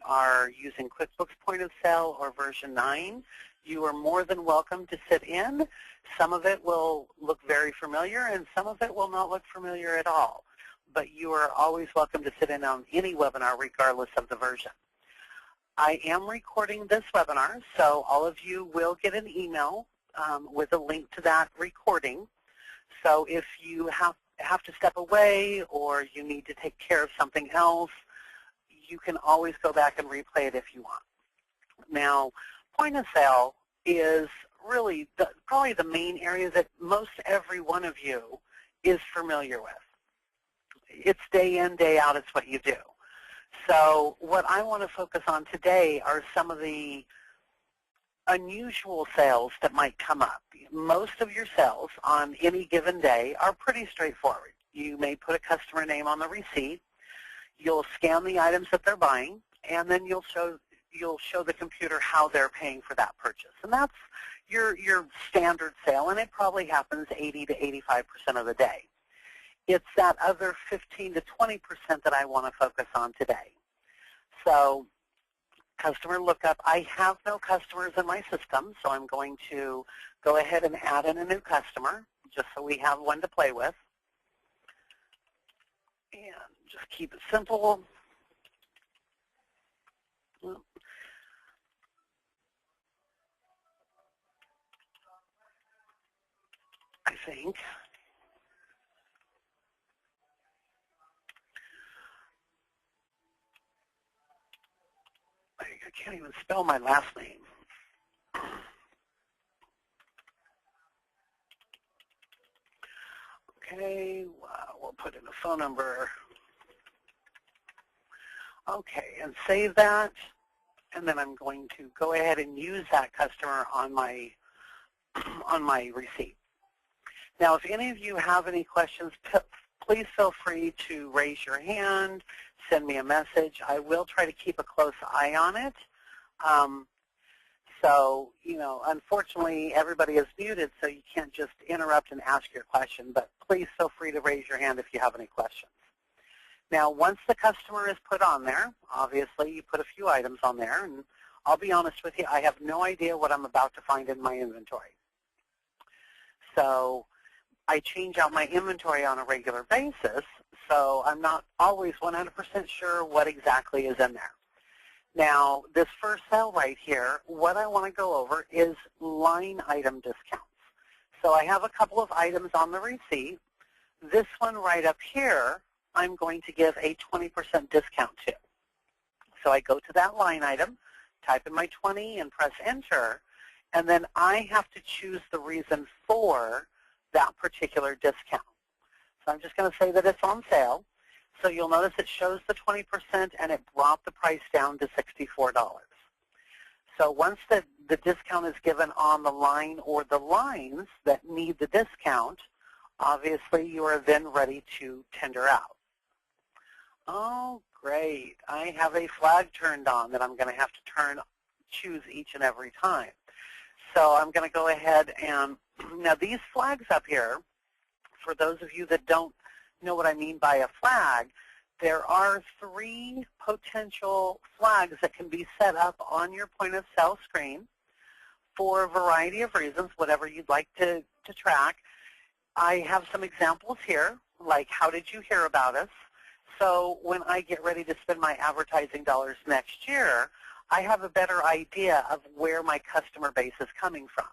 are using QuickBooks Point of Sale or version 9, you are more than welcome to sit in. Some of it will look very familiar and some of it will not look familiar at all. But you are always welcome to sit in on any webinar regardless of the version. I am recording this webinar, so all of you will get an email with a link to that recording. So if you have to step away or you need to take care of something else, you can always go back and replay it if you want. Now, point of sale is really probably the main area that most every one of you is familiar with. It's day in, day out, it's what you do. So what I want to focus on today are some of the unusual sales that might come up. Most of your sales on any given day are pretty straightforward. You may put a customer name on the receipt, you'll scan the items that they're buying, and then you'll show the computer how they're paying for that purchase. And that's your standard sale, and it probably happens 80 to 85% of the day. It's that other 15 to 20% that I want to focus on today. So customer lookup, I have no customers in my system, so I'm going to go ahead and add in a new customer just so we have one to play with. And just keep it simple. I think. I can't even spell my last name. Okay, we'll put in a phone number. Okay, and save that. And then I'm going to go ahead and use that customer on my receipt. Now, if any of you have any questions, please feel free to raise your hand, send me a message. I will try to keep a close eye on it. So, you know, unfortunately, everybody is muted, so you can't just interrupt and ask your question, but please feel free to raise your hand if you have any questions. Now, once the customer is put on there, obviously, you put a few items on there, and I'll be honest with you, I have no idea what I'm about to find in my inventory. So I change out my inventory on a regular basis, so I'm not always 100% sure what exactly is in there. Now, this first cell right here, what I want to go over is line item discounts. So I have a couple of items on the receipt. This one right up here, I'm going to give a 20% discount to. So I go to that line item, type in my 20 and press enter, and then I have to choose the reason for that particular discount. So I'm just going to say that it's on sale. So you'll notice it shows the 20% and it brought the price down to $64. So once the discount is given on the line or the lines that need the discount, obviously you are then ready to tender out. Oh, great. I have a flag turned on that I'm going to have to choose each and every time. So I'm going to go ahead and, now these flags up here, for those of you that don't know what I mean by a flag, there are 3 potential flags that can be set up on your point of sale screen for a variety of reasons, whatever you'd like to track. I have some examples here, like how did you hear about us? So when I get ready to spend my advertising dollars next year, I have a better idea of where my customer base is coming from.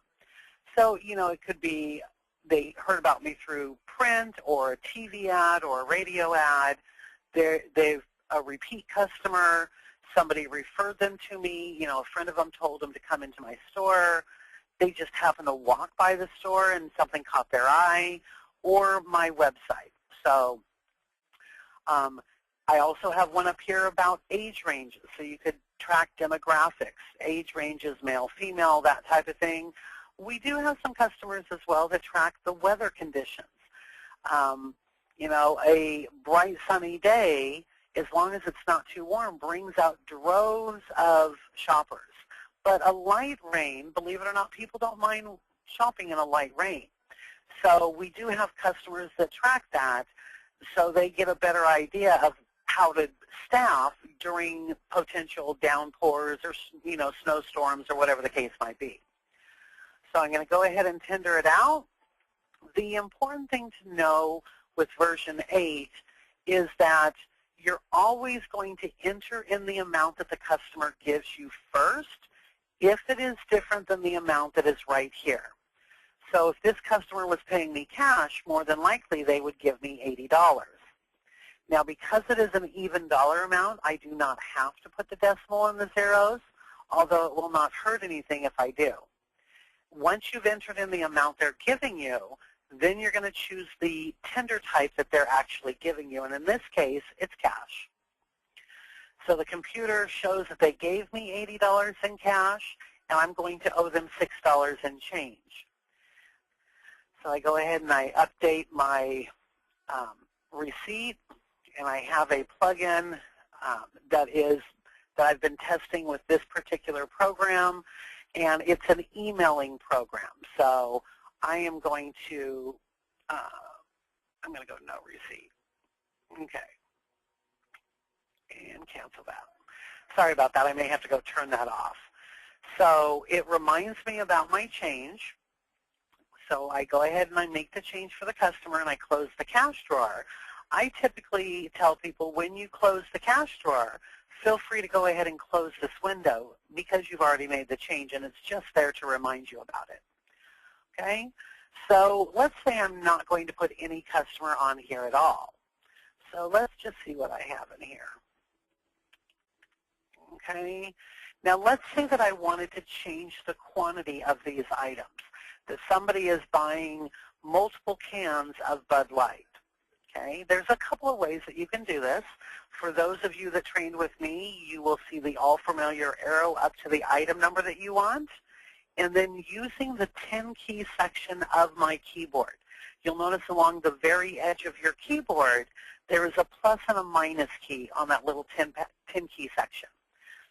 So, you know, it could be they heard about me through print or a TV ad or a radio ad. They've a repeat customer. Somebody referred them to me. You know, a friend of them told them to come into my store. They just happened to walk by the store and something caught their eye, or my website. So I also have one up here about age ranges. So you could track demographics, age ranges, male, female, that type of thing. We do have some customers as well that track the weather conditions. You know, a bright sunny day, as long as it's not too warm, brings out droves of shoppers. But a light rain, believe it or not, people don't mind shopping in a light rain. So we do have customers that track that so they get a better idea of how to staff during potential downpours or, snowstorms or whatever the case might be. So I'm going to go ahead and tender it out. The important thing to know with version 8 is that you're always going to enter in the amount that the customer gives you first if it is different than the amount that is right here. So if this customer was paying me cash, more than likely they would give me $80. Now, because it is an even dollar amount, I do not have to put the decimal in the zeros, although it will not hurt anything if I do. Once you've entered in the amount they're giving you, then you're going to choose the tender type that they're actually giving you, and in this case, it's cash. So the computer shows that they gave me $80 in cash, and I'm going to owe them $6 in change. So I go ahead and I update my receipt, and I have a plugin that I've been testing with this particular program, and it's an emailing program. So I am going to go no receipt. Okay. And cancel that. Sorry about that. I may have to go turn that off. So it reminds me about my change. So I go ahead and I make the change for the customer and I close the cash drawer. I typically tell people when you close the cash drawer, feel free to go ahead and close this window because you've already made the change and it's just there to remind you about it. Okay? So let's say I'm not going to put any customer on here at all. So let's just see what I have in here. Okay? Now let's say that I wanted to change the quantity of these items, that somebody is buying multiple cans of Bud Light. Okay? There's a couple of ways that you can do this. For those of you that trained with me, you will see the all-familiar arrow up to the item number that you want. And then using the 10-key section of my keyboard, you'll notice along the very edge of your keyboard, there is a plus and a minus key on that little 10-key section.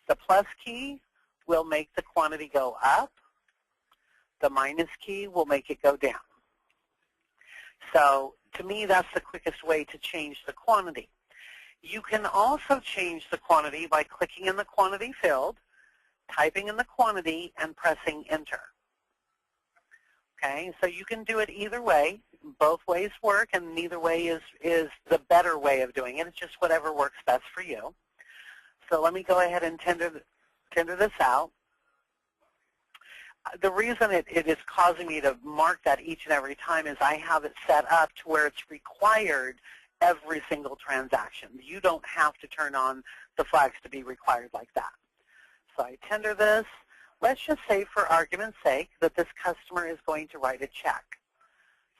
The plus key will make the quantity go up. The minus key will make it go down. So to me, that's the quickest way to change the quantity. You can also change the quantity by clicking in the quantity field, typing in the quantity, and pressing enter. Okay, so you can do it either way. Both ways work, and neither way is the better way of doing it. It's just whatever works best for you. So let me go ahead and tender this out. The reason it is causing me to mark that each and every time is I have it set up to where it's required every single transaction. You don't have to turn on the flags to be required like that. So I tender this. Let's just say for argument's sake that this customer is going to write a check.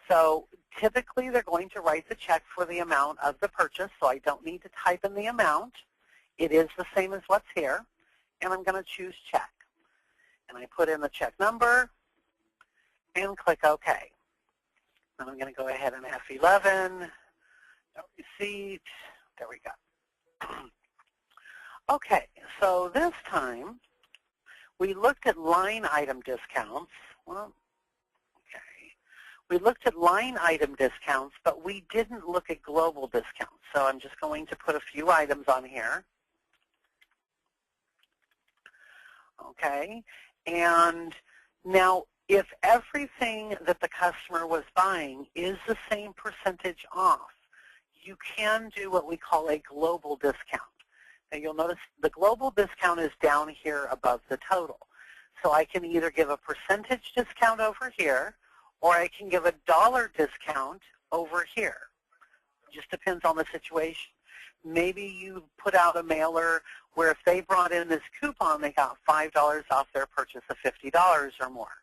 So typically they're going to write the check for the amount of the purchase, so I don't need to type in the amount. It is the same as what's here, and I'm going to choose check. And I put in the check number and click OK. And I'm going to go ahead and F11, no receipt, there we go. Okay, so this time we looked at line item discounts. Well, okay. We looked at line item discounts, but we didn't look at global discounts. So I'm just going to put a few items on here. Okay, and now if everything that the customer was buying is the same percentage off, you can do what we call a global discount. Now you'll notice the global discount is down here above the total. So I can either give a percentage discount over here, or I can give a dollar discount over here. It just depends on the situation. Maybe you put out a mailer where if they brought in this coupon, they got $5 off their purchase of $50 or more.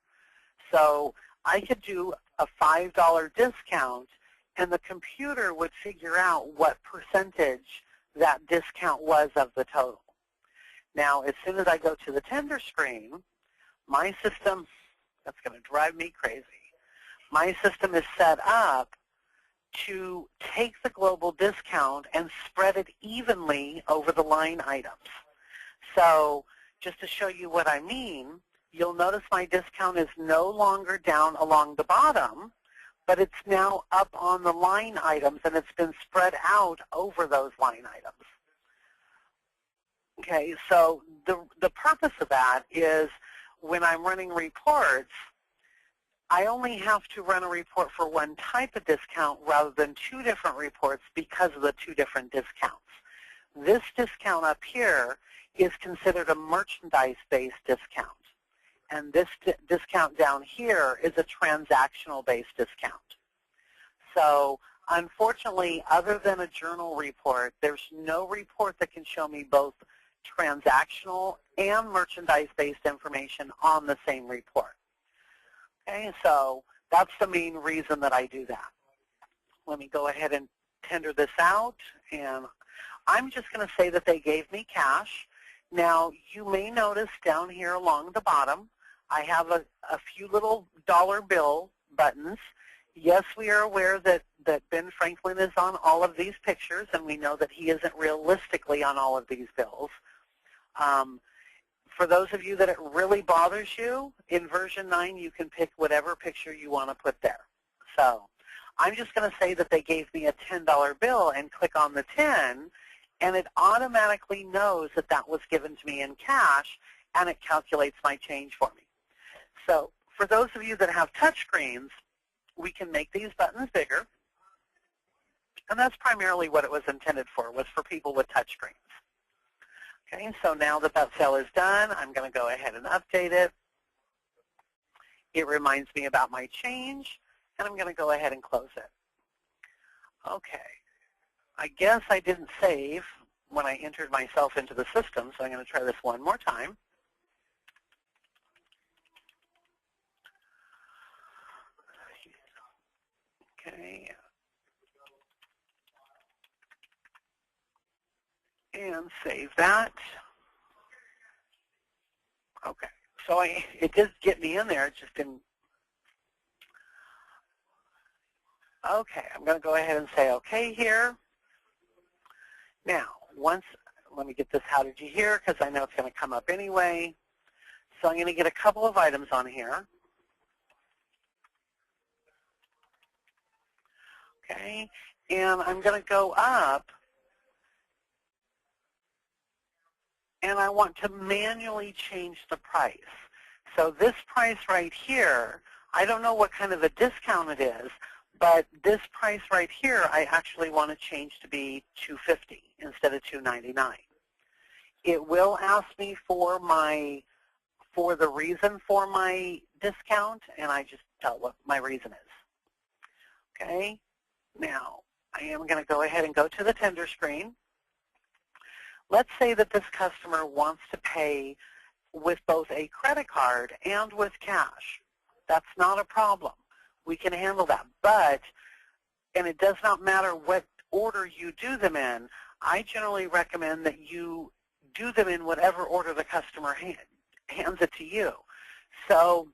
So I could do a $5 discount, and the computer would figure out what percentage that discount was of the total. Now, as soon as I go to the tender screen, my system, that's going to drive me crazy, my system is set up to take the global discount and spread it evenly over the line items. So just to show you what I mean, you'll notice my discount is no longer down along the bottom, but it's now up on the line items, and it's been spread out over those line items. Okay, so the purpose of that is when I'm running reports, I only have to run a report for one type of discount rather than two different reports because of the two different discounts. This discount up here is considered a merchandise-based discount. And this discount down here is a transactional-based discount. So unfortunately, other than a journal report, there's no report that can show me both transactional and merchandise-based information on the same report. Okay, so that's the main reason that I do that. Let me go ahead and tender this out, and I'm just going to say that they gave me cash. Now, you may notice down here along the bottom, I have a few little dollar bill buttons. Yes, we are aware that Ben Franklin is on all of these pictures, and we know that he isn't realistically on all of these bills. For those of you that it really bothers you, in version 9, you can pick whatever picture you want to put there. So I'm just going to say that they gave me a $10 bill and click on the 10, and it automatically knows that that was given to me in cash, and it calculates my change for me. So for those of you that have touch screens, we can make these buttons bigger, and that's primarily what it was intended for, was for people with touch screens. Okay, so now that that sale is done, I'm going to go ahead and update it. It reminds me about my change, and I'm going to go ahead and close it. Okay, I guess I didn't save when I entered myself into the system, so I'm going to try this one more time. Okay. And save that. Okay, so it did get me in there, it just didn't. Okay, I'm going to go ahead and say okay here. Now, let me get this how did you hear, because I know it's going to come up anyway. So I'm going to get a couple of items on here. Okay, and I'm going to go up, and I want to manually change the price. So this price right here, I don't know what kind of a discount it is, but this price right here, I actually want to change to be $2.50 instead of $2.99. It will ask me for the reason for my discount, and I just tell what my reason is. Okay, now I am going to go ahead and go to the tender screen. Let's say that this customer wants to pay with both a credit card and with cash. That's not a problem. We can handle that. And it does not matter what order you do them in, I generally recommend that you do them in whatever order the customer hands it to you. So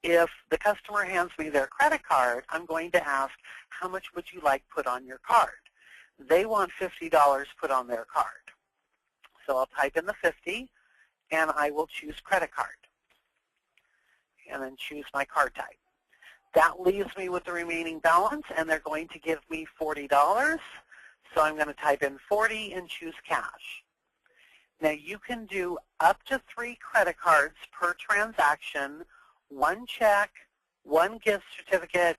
if the customer hands me their credit card, I'm going to ask, how much would you like put on your card? They want $50 put on their card. So I'll type in the 50, and I will choose credit card, and then choose my card type. That leaves me with the remaining balance, and they're going to give me $40. So I'm going to type in 40 and choose cash. Now you can do up to 3 credit cards per transaction, 1 check, 1 gift certificate,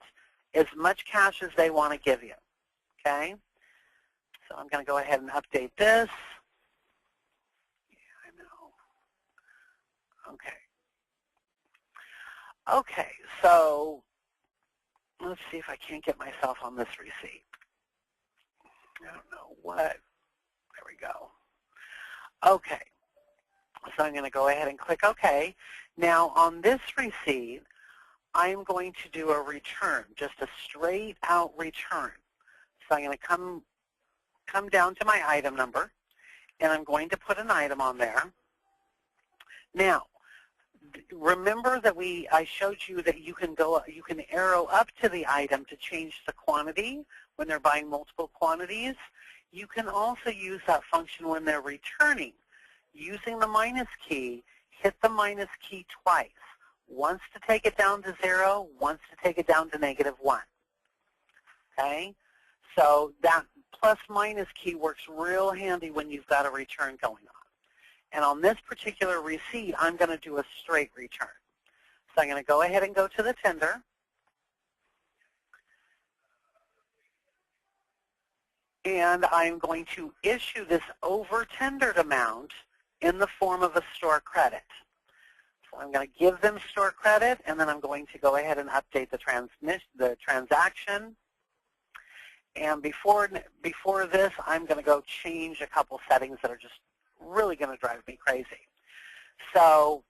as much cash as they want to give you. Okay? So I'm going to go ahead and update this. Okay. Okay, so let's see if I can't get myself on this receipt. I don't know what. There we go. Okay. So I'm going to go ahead and click OK. Now on this receipt, I'm going to do a return, just a straight out return. So I'm going to come down to my item number, and I'm going to put an item on there. Now, remember that I showed you that you can arrow up to the item to change the quantity when they're buying multiple quantities. You can also use that function when they're returning. Using the minus key, hit the minus key twice. Once to take it down to 0, once to take it down to -1. Okay? So that plus minus key works real handy when you've got a return going on. And on this particular receipt, I'm going to do a straight return. So I'm going to go ahead and go to the tender. And I'm going to issue this over-tendered amount in the form of a store credit. So I'm going to give them store credit, and then I'm going to go ahead and update the transaction. And before this, I'm going to go change a couple settings that are just really going to drive me crazy. So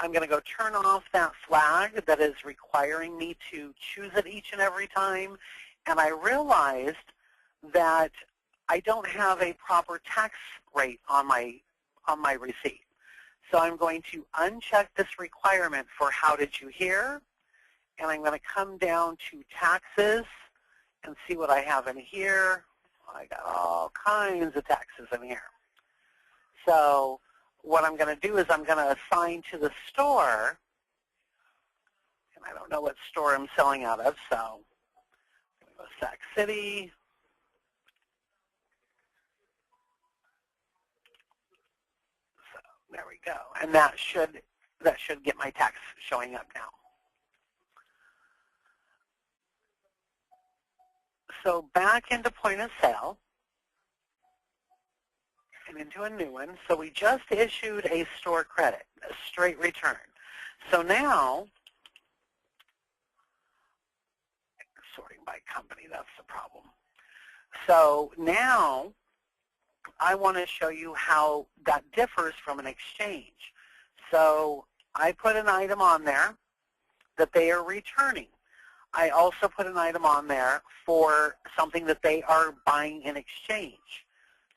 I'm going to go turn off that flag that is requiring me to choose it each and every time. And I realized that I don't have a proper tax rate on my receipt. So I'm going to uncheck this requirement for how did you hear, and I'm going to come down to taxes and see what I have in here. I got all kinds of taxes in here. So what I'm going to do is I'm going to assign to the store, and I don't know what store I'm selling out of, so I'm going to go Sac City. So there we go, and that should get my tax showing up now. So back into point of sale and into a new one. So we just issued a store credit, a straight return. So now, sorting by company, that's the problem. So now I want to show you how that differs from an exchange. So I put an item on there that they are returning. I also put an item on there for something that they are buying in exchange.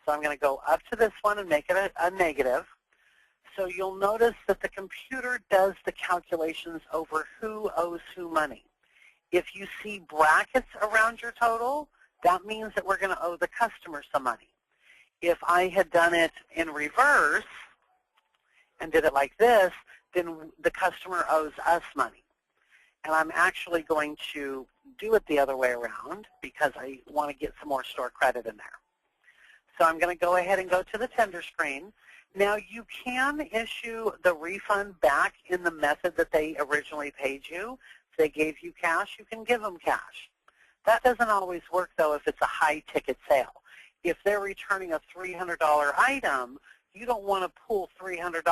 So I'm going to go up to this one and make it a negative. So you'll notice that the computer does the calculations over who owes who money. If you see brackets around your total, that means that we're going to owe the customer some money. If I had done it in reverse and did it like this, then the customer owes us money. And I'm actually going to do it the other way around because I want to get some more store credit in there. So I'm going to go ahead and go to the tender screen. Now you can issue the refund back in the method that they originally paid you. If they gave you cash, you can give them cash. That doesn't always work, though, if it's a high-ticket sale. If they're returning a $300 item, you don't want to pull $300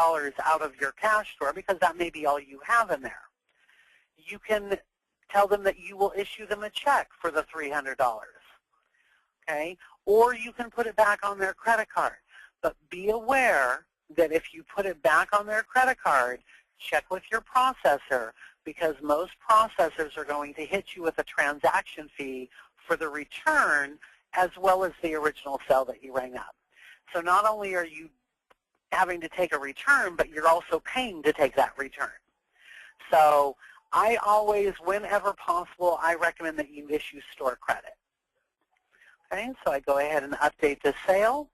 out of your cash drawer because that may be all you have in there. You can tell them that you will issue them a check for the $300, okay? Or you can put it back on their credit card. But be aware that if you put it back on their credit card, check with your processor because most processors are going to hit you with a transaction fee for the return as well as the original sale that you rang up. So not only are you having to take a return, but you're also paying to take that return. So I always, whenever possible, I recommend that you issue store credit. Okay, so I go ahead and update the sale.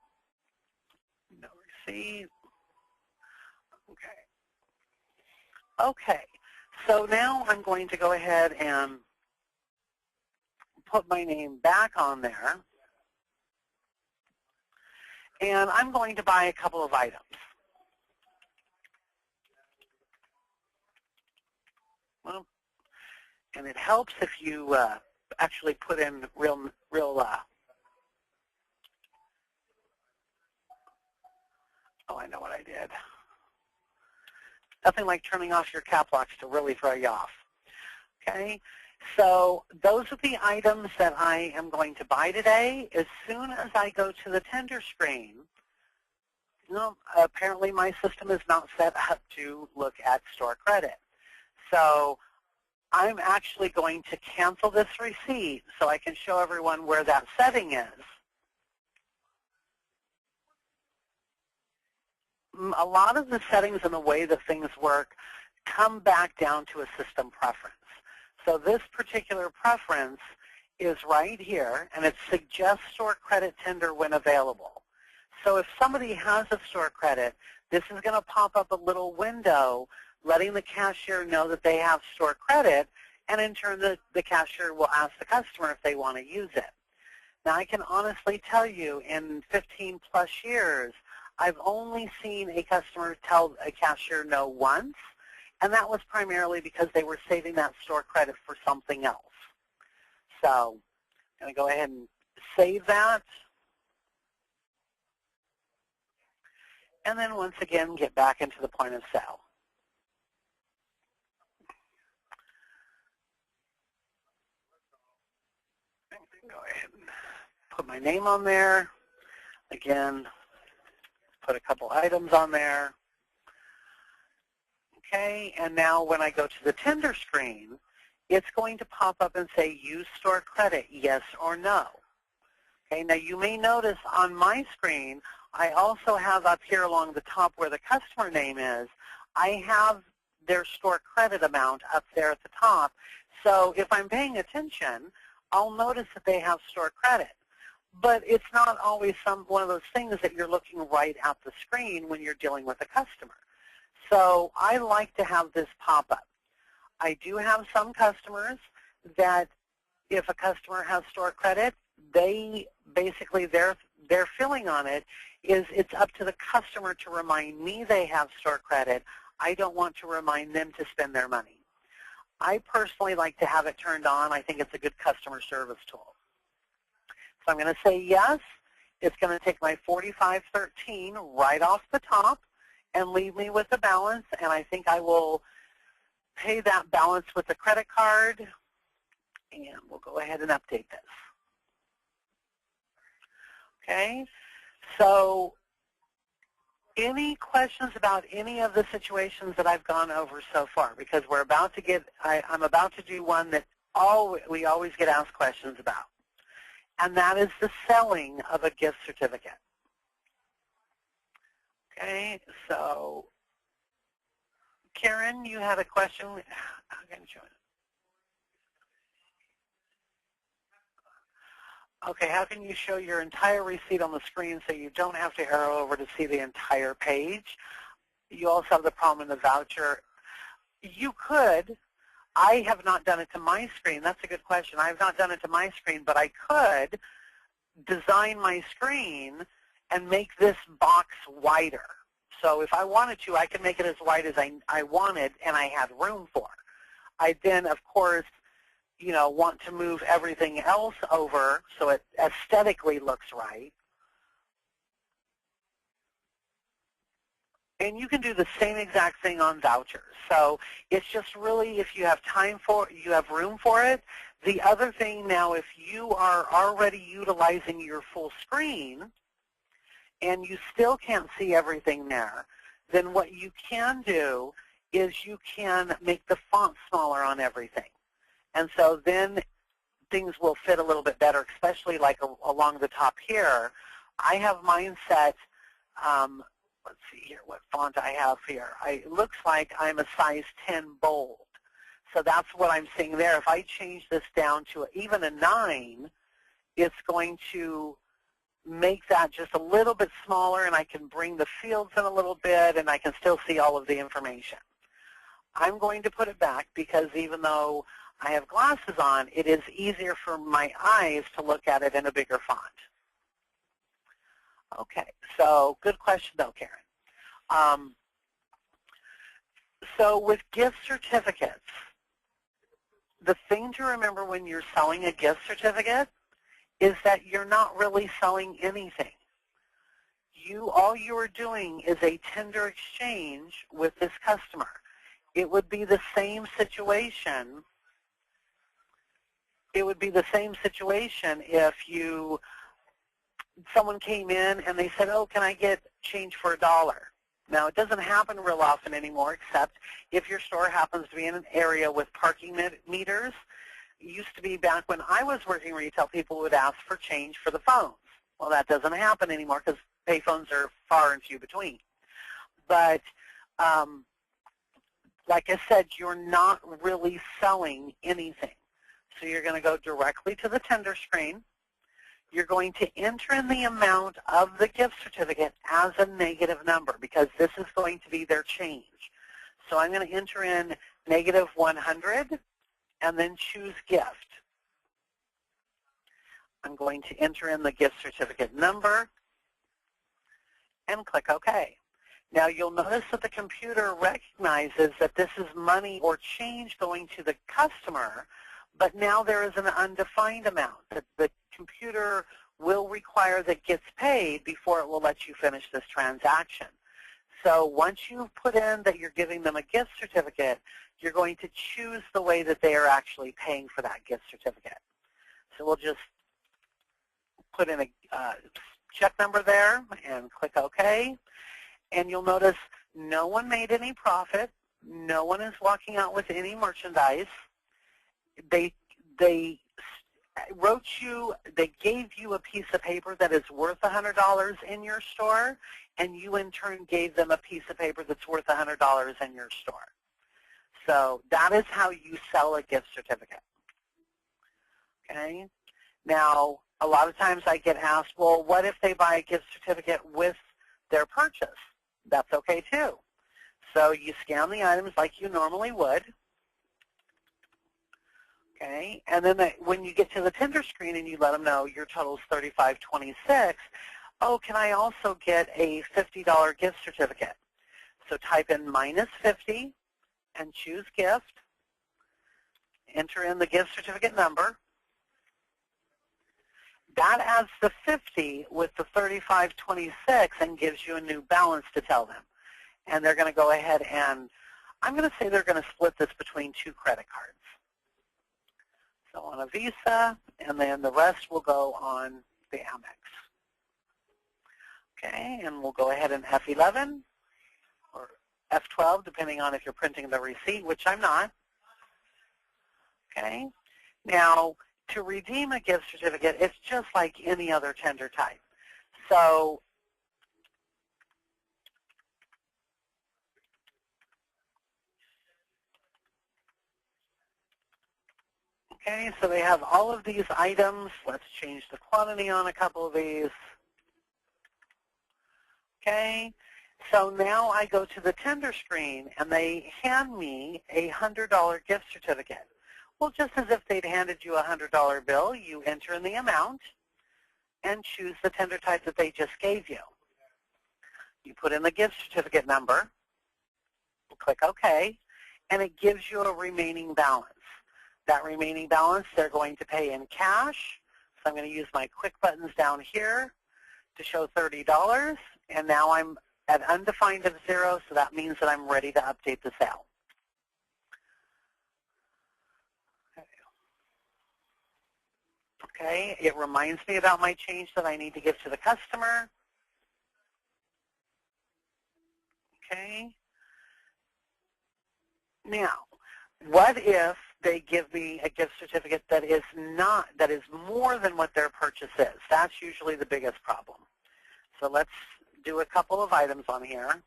No receipt. Okay. Okay, so now I'm going to go ahead and put my name back on there. And I'm going to buy a couple of items. Well, and it helps if you actually put in real oh, I know what I did. Nothing like turning off your cap locks to really throw you off. Okay, so those are the items that I am going to buy today. As soon as I go to the tender screen, apparently my system is not set up to look at store credit. So I'm actually going to cancel this receipt so I can show everyone where that setting is. A lot of the settings and the way that things work come back down to a system preference. So this particular preference is right here, and it suggests store credit tender when available. So if somebody has a store credit, this is going to pop up a little window letting the cashier know that they have store credit, and in turn the cashier will ask the customer if they want to use it. Now I can honestly tell you in 15 plus years, I've only seen a customer tell a cashier no once, and that was primarily because they were saving that store credit for something else. So I'm going to go ahead and save that. And then once again, get back into the point of sale. Go ahead and put my name on there. Again, put a couple items on there. Okay, and now when I go to the tender screen, it's going to pop up and say, use store credit, yes or no. Okay, now you may notice on my screen, I also have up here along the top where the customer name is, I have their store credit amount up there at the top. So if I'm paying attention, I'll notice that they have store credit. But it's not always one of those things that you're looking right at the screen when you're dealing with a customer. So I like to have this pop up. I do have some customers that if a customer has store credit, they basically their feeling on it is it's up to the customer to remind me they have store credit. I don't want to remind them to spend their money. I personally like to have it turned on. I think it's a good customer service tool. So I'm going to say yes. It's going to take my $45.13 right off the top and leave me with a balance, and I think I will pay that balance with a credit card, and we'll go ahead and update this. Okay, so any questions about any of the situations that I've gone over so far? Because we're about to get, I'm about to do one that we always get asked questions about, and that is the selling of a gift certificate. Okay, so Karen, you had a question. How can I join it? Okay, how can you show your entire receipt on the screen so you don't have to arrow over to see the entire page? You also have the problem in the voucher. You could. I have not done it to my screen. That's a good question. I have not done it to my screen, but I could design my screen and make this box wider. So if I wanted to, I could make it as wide as I wanted and I had room for. I then, of course, want to move everything else over so it aesthetically looks right. And you can do the same exact thing on vouchers. So it's just really, if you have time for it, you have room for it. The other thing now, if you are already utilizing your full screen and you still can't see everything there, then what you can do is you can make the font smaller on everything. And so then things will fit a little bit better, especially like along the top here. I have mine set, let's see here what font I have here. It looks like I'm a size 10 bold. So that's what I'm seeing there. If I change this down to even a 9, it's going to make that just a little bit smaller, and I can bring the fields in a little bit, and I can still see all of the information. I'm going to put it back because even though I have glasses on, it is easier for my eyes to look at it in a bigger font. Okay, so good question though, Karen. So with gift certificates, the thing to remember when you're selling a gift certificate is that you're not really selling anything. All you are doing is a tender exchange with this customer. It would be the same situation. It would be the same situation if someone came in and they said, oh, can I get change for $1? Now, it doesn't happen real often anymore, except if your store happens to be in an area with parking meters. It used to be back when I was working retail, people would ask for change for the phones. Well, that doesn't happen anymore because payphones are far and few between. But like I said, you're not really selling anything. So you're going to go directly to the tender screen. You're going to enter in the amount of the gift certificate as a negative number because this is going to be their change. So I'm going to enter in -100 and then choose gift. I'm going to enter in the gift certificate number, and click OK. Now you'll notice that the computer recognizes that this is money or change going to the customer, but now there is an undefined amount that the computer will require that gets paid before it will let you finish this transaction. So once you've put in that you're giving them a gift certificate, you're going to choose the way that they are actually paying for that gift certificate. So we'll just put in a check number there and click OK. And you'll notice no one made any profit. No one is walking out with any merchandise. They gave you a piece of paper that is worth $100 in your store, and you in turn gave them a piece of paper that's worth $100 in your store. So that is how you sell a gift certificate. Okay? Now, a lot of times I get asked, well, what if they buy a gift certificate with their purchase? That's okay too. So you scan the items like you normally would. Okay, and then when you get to the tender screen and you let them know your total is $35.26, oh, can I also get a $50 gift certificate? So type in -50 and choose gift. Enter in the gift certificate number. That adds the 50 with the $35.26 and gives you a new balance to tell them. And they're going to go ahead and, I'm going to say they're going to split this between 2 credit cards. So on a Visa, and then the rest will go on the Amex. Okay, and we'll go ahead and F11 or F12, depending on if you're printing the receipt, which I'm not. Okay, now to redeem a gift certificate, it's just like any other tender type. So okay, so they have all of these items. Let's change the quantity on a couple of these. Okay, so now I go to the tender screen and they hand me a $100 gift certificate. Well, just as if they'd handed you a $100 bill, you enter in the amount and choose the tender type that they just gave you. You put in the gift certificate number, click OK, and it gives you a remaining balance. That remaining balance they're going to pay in cash. So I'm going to use my quick buttons down here to show $30. And now I'm at undefined of 0, so that means that I'm ready to update the sale. Okay, it reminds me about my change that I need to give to the customer. Okay. Now, what if they give me a gift certificate that is more than what their purchase is? That's usually the biggest problem. So let's do a couple of items on here.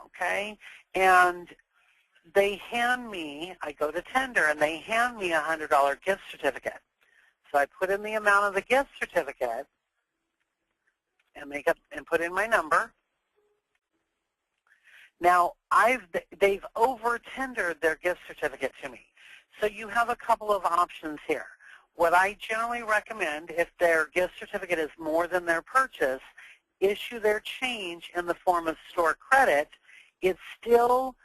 Okay, and they hand me, I go to tender, and they hand me a $100 gift certificate. So I put in the amount of the gift certificate and put in my number. Now, they've over-tendered their gift certificate to me. So you have a couple of options here. What I generally recommend, if their gift certificate is more than their purchase, issue their change in the form of store credit. It still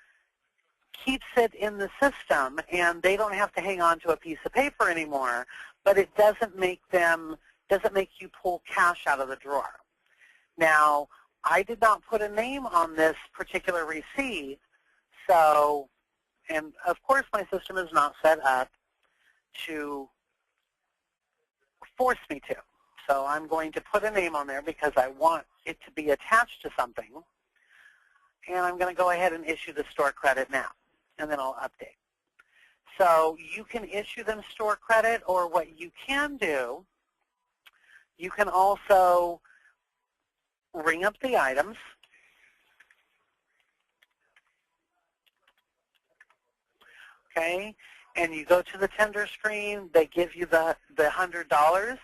keeps it in the system, and they don't have to hang on to a piece of paper anymore, but it doesn't make you pull cash out of the drawer. Now, I did not put a name on this particular receipt, so, and of course my system is not set up to force me to. So I'm going to put a name on there because I want it to be attached to something, and I'm going to go ahead and issue the store credit now, and then I'll update. So you can issue them store credit, or what you can do, you can also ring up the items. Okay, and you go to the tender screen, they give you the $100.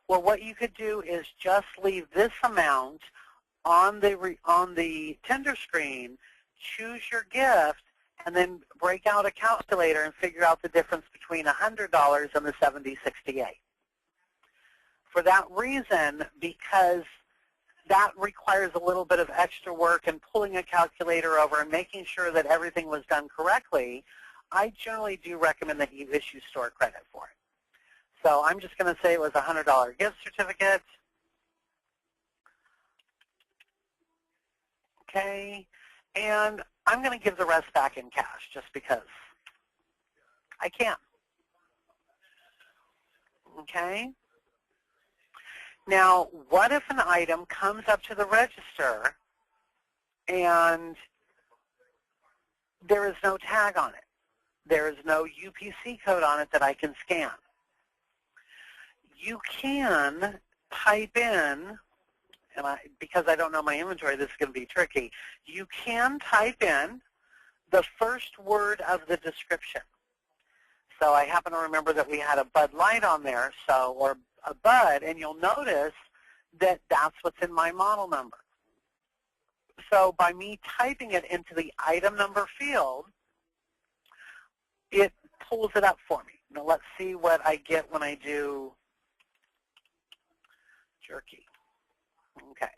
Well, what you could do is just leave this amount on the tender screen, choose your gift, and then break out a calculator and figure out the difference between $100 and the $70.68. For that reason, because that requires a little bit of extra work and pulling a calculator over and making sure that everything was done correctly, I generally do recommend that you issue store credit for it. So I'm just going to say it was a $100 gift certificate. Okay, and I'm going to give the rest back in cash just because I can. Okay. Now, what if an item comes up to the register and there is no tag on it? There is no UPC code on it that I can scan. You can type in, and because I don't know my inventory, this is going to be tricky. You can type in the first word of the description. So I happen to remember that we had a Bud Light on there, or a Bud, and you'll notice that that's what's in my model number. So by me typing it into the item number field, it pulls it up for me. Now let's see what I get when I do jerky. Okay.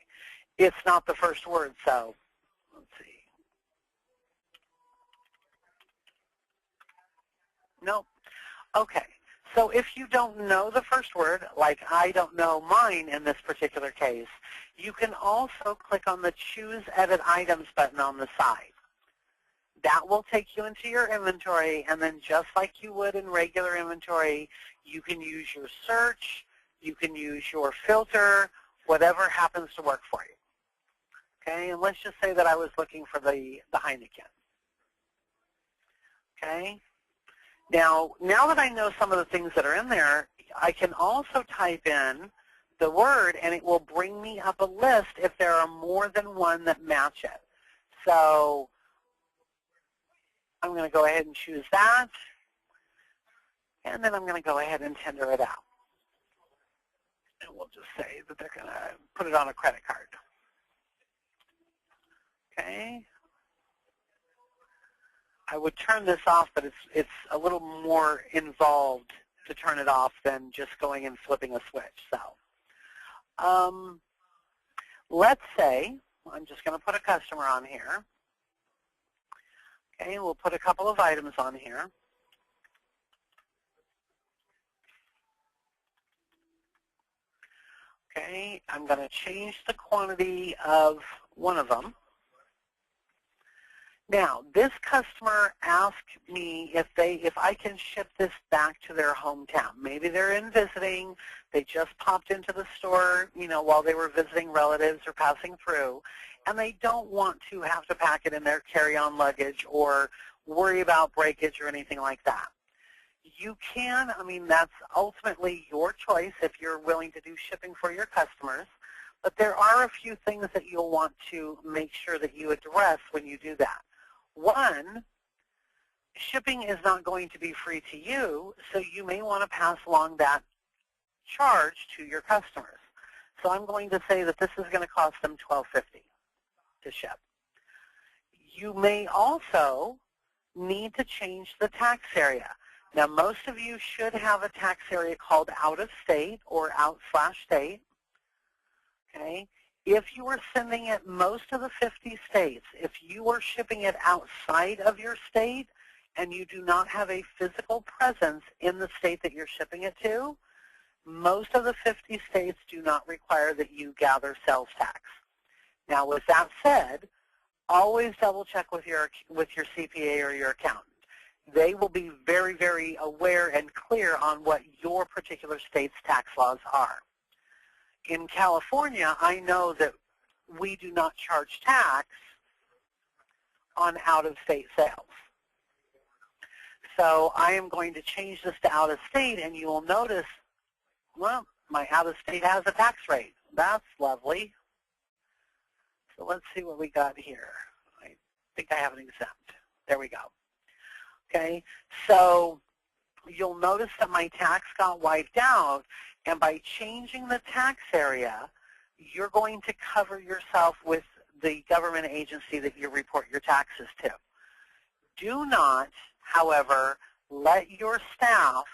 It's not the first word, so let's see. Nope. Okay. So if you don't know the first word, like I don't know mine in this particular case, you can also click on the Choose Edit Items button on the side. That will take you into your inventory, and then just like you would in regular inventory, you can use your search, you can use your filter, whatever happens to work for you. Okay, and let's just say that I was looking for the Heineken. Okay. Now that I know some of the things that are in there, I can also type in the word, and it will bring me up a list if there are more than one that match it. So I'm going to go ahead and choose that, and then I'm going to go ahead and tender it out. And we'll just say that they're going to put it on a credit card. Okay. I would turn this off, but it's a little more involved to turn it off than just going and flipping a switch. So let's say I'm just going to put a customer on here. Okay, we'll put a couple of items on here. Okay, I'm going to change the quantity of one of them. Now, this customer asked me if I can ship this back to their hometown. Maybe they're in visiting, they just popped into the store, while they were visiting relatives or passing through, and they don't want to have to pack it in their carry-on luggage or worry about breakage or anything like that. You can, that's ultimately your choice if you're willing to do shipping for your customers, but there are a few things that you'll want to make sure that you address when you do that. One, shipping is not going to be free to you, so you may want to pass along that charge to your customers. So I'm going to say that this is going to cost them $12.50 to ship. You may also need to change the tax area. Now, most of you should have a tax area called out of state or out/state. Okay? If you are sending it most of the 50 states, if you are shipping it outside of your state and you do not have a physical presence in the state that you're shipping it to, most of the 50 states do not require that you gather sales tax. Now, with that said, always double check with your CPA or your accountant. They will be very, very aware and clear on what your particular state's tax laws are. In California, I know that we do not charge tax on out-of-state sales. So I am going to change this to out-of-state, and you will notice, well, my out-of-state has a tax rate. That's lovely. So let's see what we got here. I think I have an exempt. There we go. Okay, so you'll notice that my tax got wiped out, and by changing the tax area, you're going to cover yourself with the government agency that you report your taxes to. Do not, however, let your staff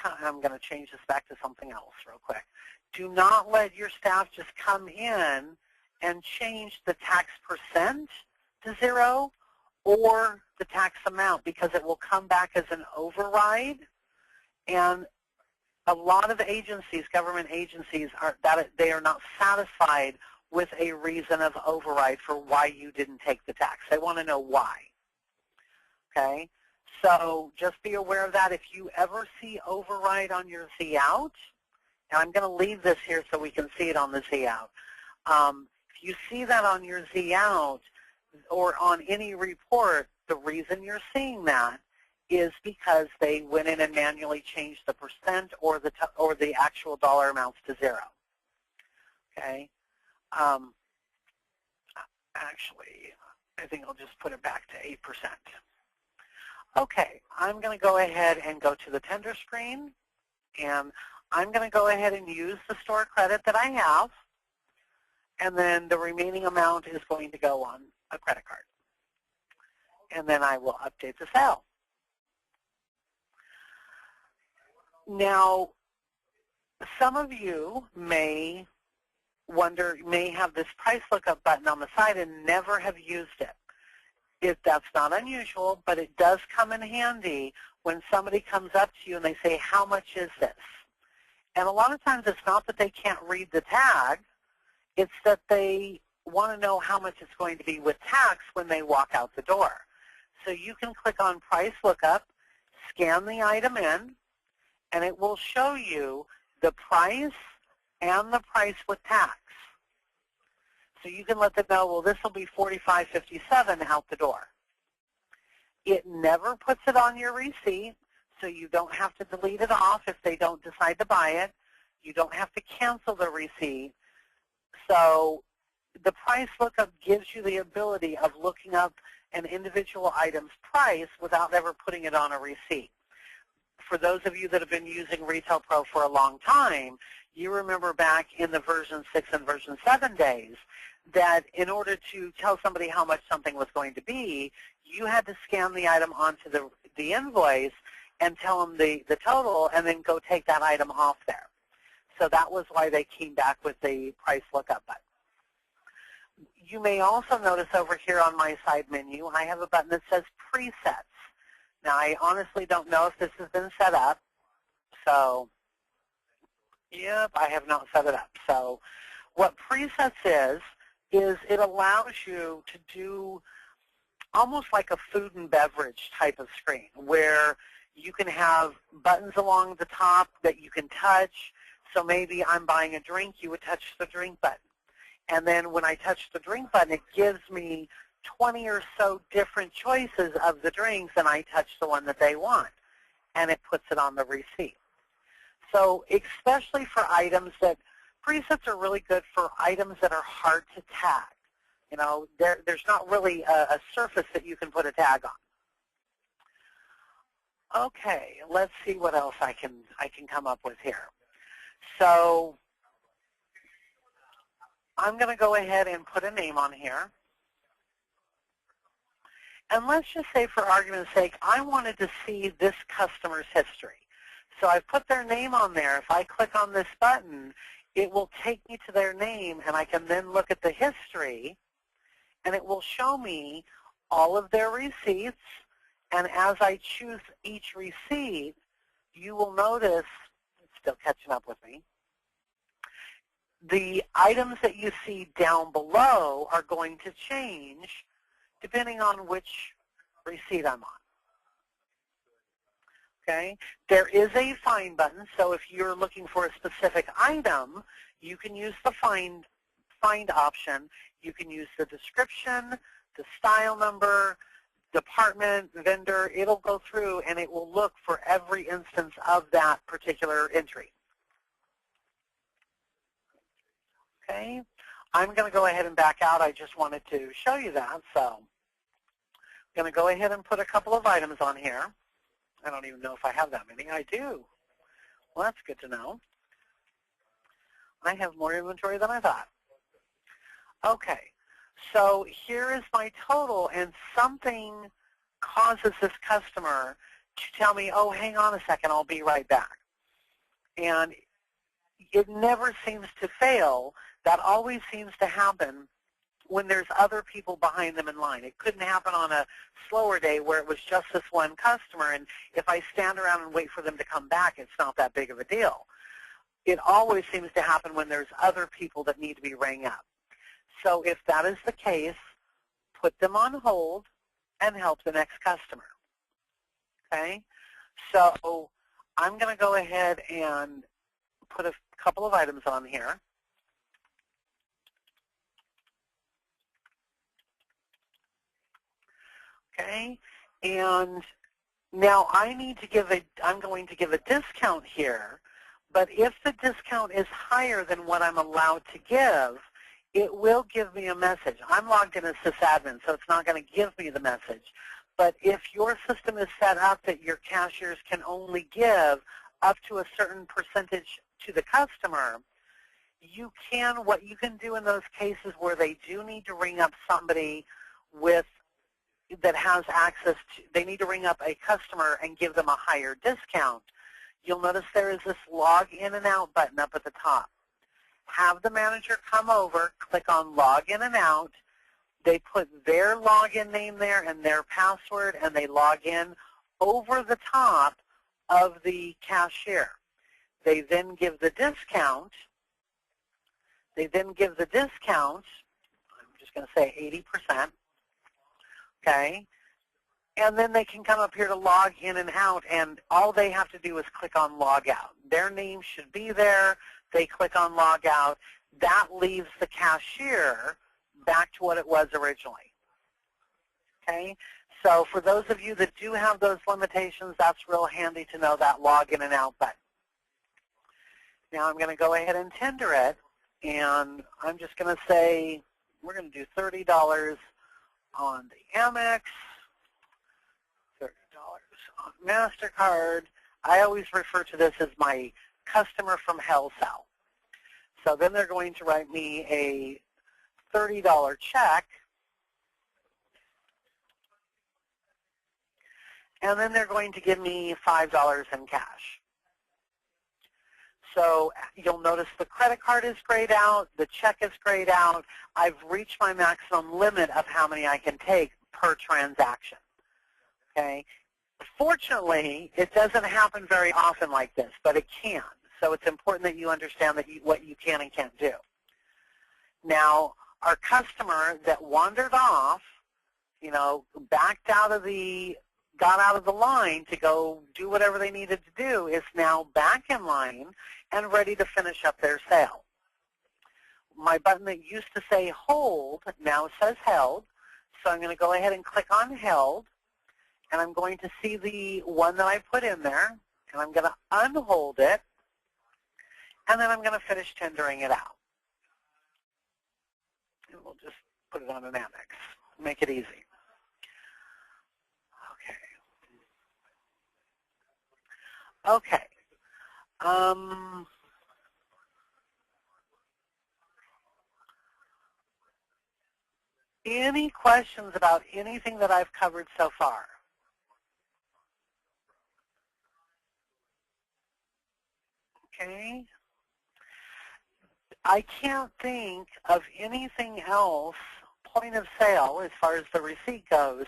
I'm going to change this back to something else real quick. Do not let your staff just come in and change the tax percent to 0 or the tax amount, because it will come back as an override. And a lot of agencies, government agencies, they are not satisfied with a reason of override for why you didn't take the tax. They want to know why. Okay? So just be aware of that. If you ever see override on your Z out, and I'm going to leave this here so we can see it on the Z out. If you see that on your Z out or on any report, the reason you're seeing that is because they went in and manually changed the percent or the actual dollar amounts to 0. Okay. Actually, I think I'll just put it back to 8%. Okay, I'm going to go ahead and go to the tender screen, and I'm going to go ahead and use the store credit that I have, and then the remaining amount is going to go on a credit card. And then I will update the sale. Now, some of you may have this price lookup button on the side and never have used it. That's not unusual, but it does come in handy when somebody comes up to you and they say, how much is this? And a lot of times it's not that they can't read the tag, it's that they want to know how much it's going to be with tax when they walk out the door. So you can click on price lookup, scan the item in, and it will show you the price and the price with tax. So you can let them know, well, this will be $45.57 out the door. It never puts it on your receipt, so you don't have to delete it off if they don't decide to buy it. You don't have to cancel the receipt. So the price lookup gives you the ability of looking up an individual item's price without ever putting it on a receipt. For those of you that have been using Retail Pro for a long time, you remember back in the version 6 and version 7 days that in order to tell somebody how much something was going to be, you had to scan the item onto the invoice and tell them the total and then go take that item off there. So that was why they came back with the price lookup button. You may also notice over here on my side menu, I have a button that says presets. Now, I honestly don't know if this has been set up. So, yep, I have not set it up. So what presets is it allows you to do almost like a food and beverage type of screen where you can have buttons along the top that you can touch. So maybe I'm buying a drink, you would touch the drink button. And then when I touch the drink button, it gives me 20 or so different choices of the drinks, and I touch the one that they want, and it puts it on the receipt. So especially for items that, presets are really good for items that are hard to tag. You know, there's not really a surface that you can put a tag on. Okay, let's see what else I can come up with here. So I'm going to go ahead and put a name on here. And let's just say, for argument's sake, I wanted to see this customer's history. So I've put their name on there. If I click on this button, it will take me to their name, and I can then look at the history, and it will show me all of their receipts. And as I choose each receipt, you will notice, it's still catching up with me, the items that you see down below are going to change depending on which receipt I'm on. Okay? There is a find button, so if you're looking for a specific item, you can use the find option. You can use the description, the style number, department, vendor. It'll go through and it will look for every instance of that particular entry. Okay? I'm going to go ahead and back out. I just wanted to show you that. So I'm going to go ahead and put a couple of items on here. I don't even know if I have that many. I do. Well, that's good to know. I have more inventory than I thought. Okay. So here is my total, and something causes this customer to tell me, oh, hang on a second, I'll be right back. And it never seems to fail. That always seems to happen when there's other people behind them in line. It couldn't happen on a slower day where it was just this one customer, and if I stand around and wait for them to come back, it's not that big of a deal. It always seems to happen when there's other people that need to be rang up. So if that is the case, put them on hold and help the next customer. Okay? So I'm going to go ahead and put a couple of items on here. Okay? And now I'm going to give a discount here, but if the discount is higher than what I'm allowed to give, it will give me a message. I'm logged in as sysadmin, so it's not going to give me the message. But if your system is set up that your cashiers can only give up to a certain percentage to the customer, what you can do in those cases where they do need to ring up somebody that has access to, they need to ring up a customer and give them a higher discount. You'll notice there is this log in and out button up at the top. Have the manager come over, click on log in and out. They put their login name there and their password, and they log in over the top of the cashier. They then give the discount. I'm just going to say 80%. Okay? And then they can come up here to log in and out, and all they have to do is click on log out. Their name should be there. They click on log out. That leaves the cashier back to what it was originally. Okay? So for those of you that do have those limitations, that's real handy to know that log in and out button. Now I'm going to go ahead and tender it, and I'm just going to say we're going to do $30 on the Amex, $30 on MasterCard. I always refer to this as my customer from hell cell. So then they're going to write me a $30 check, and then they're going to give me $5 in cash. So you'll notice the credit card is grayed out, the check is grayed out. I've reached my maximum limit of how many I can take per transaction. Okay? Fortunately, it doesn't happen very often like this, but it can. So it's important that you understand that what you can and can't do. Now, our customer that wandered off, got out of the line to go do whatever they needed to do, is now back in line and ready to finish up their sale. My button that used to say hold now says held, so I'm going to go ahead and click on held, and I'm going to see the one that I put in there, and I'm going to unhold it, and then I'm going to finish tendering it out. And we'll just put it on an Amex, make it easy. Okay. Any questions about anything that I've covered so far? Okay. I can't think of anything else, point of sale, as far as the receipt goes,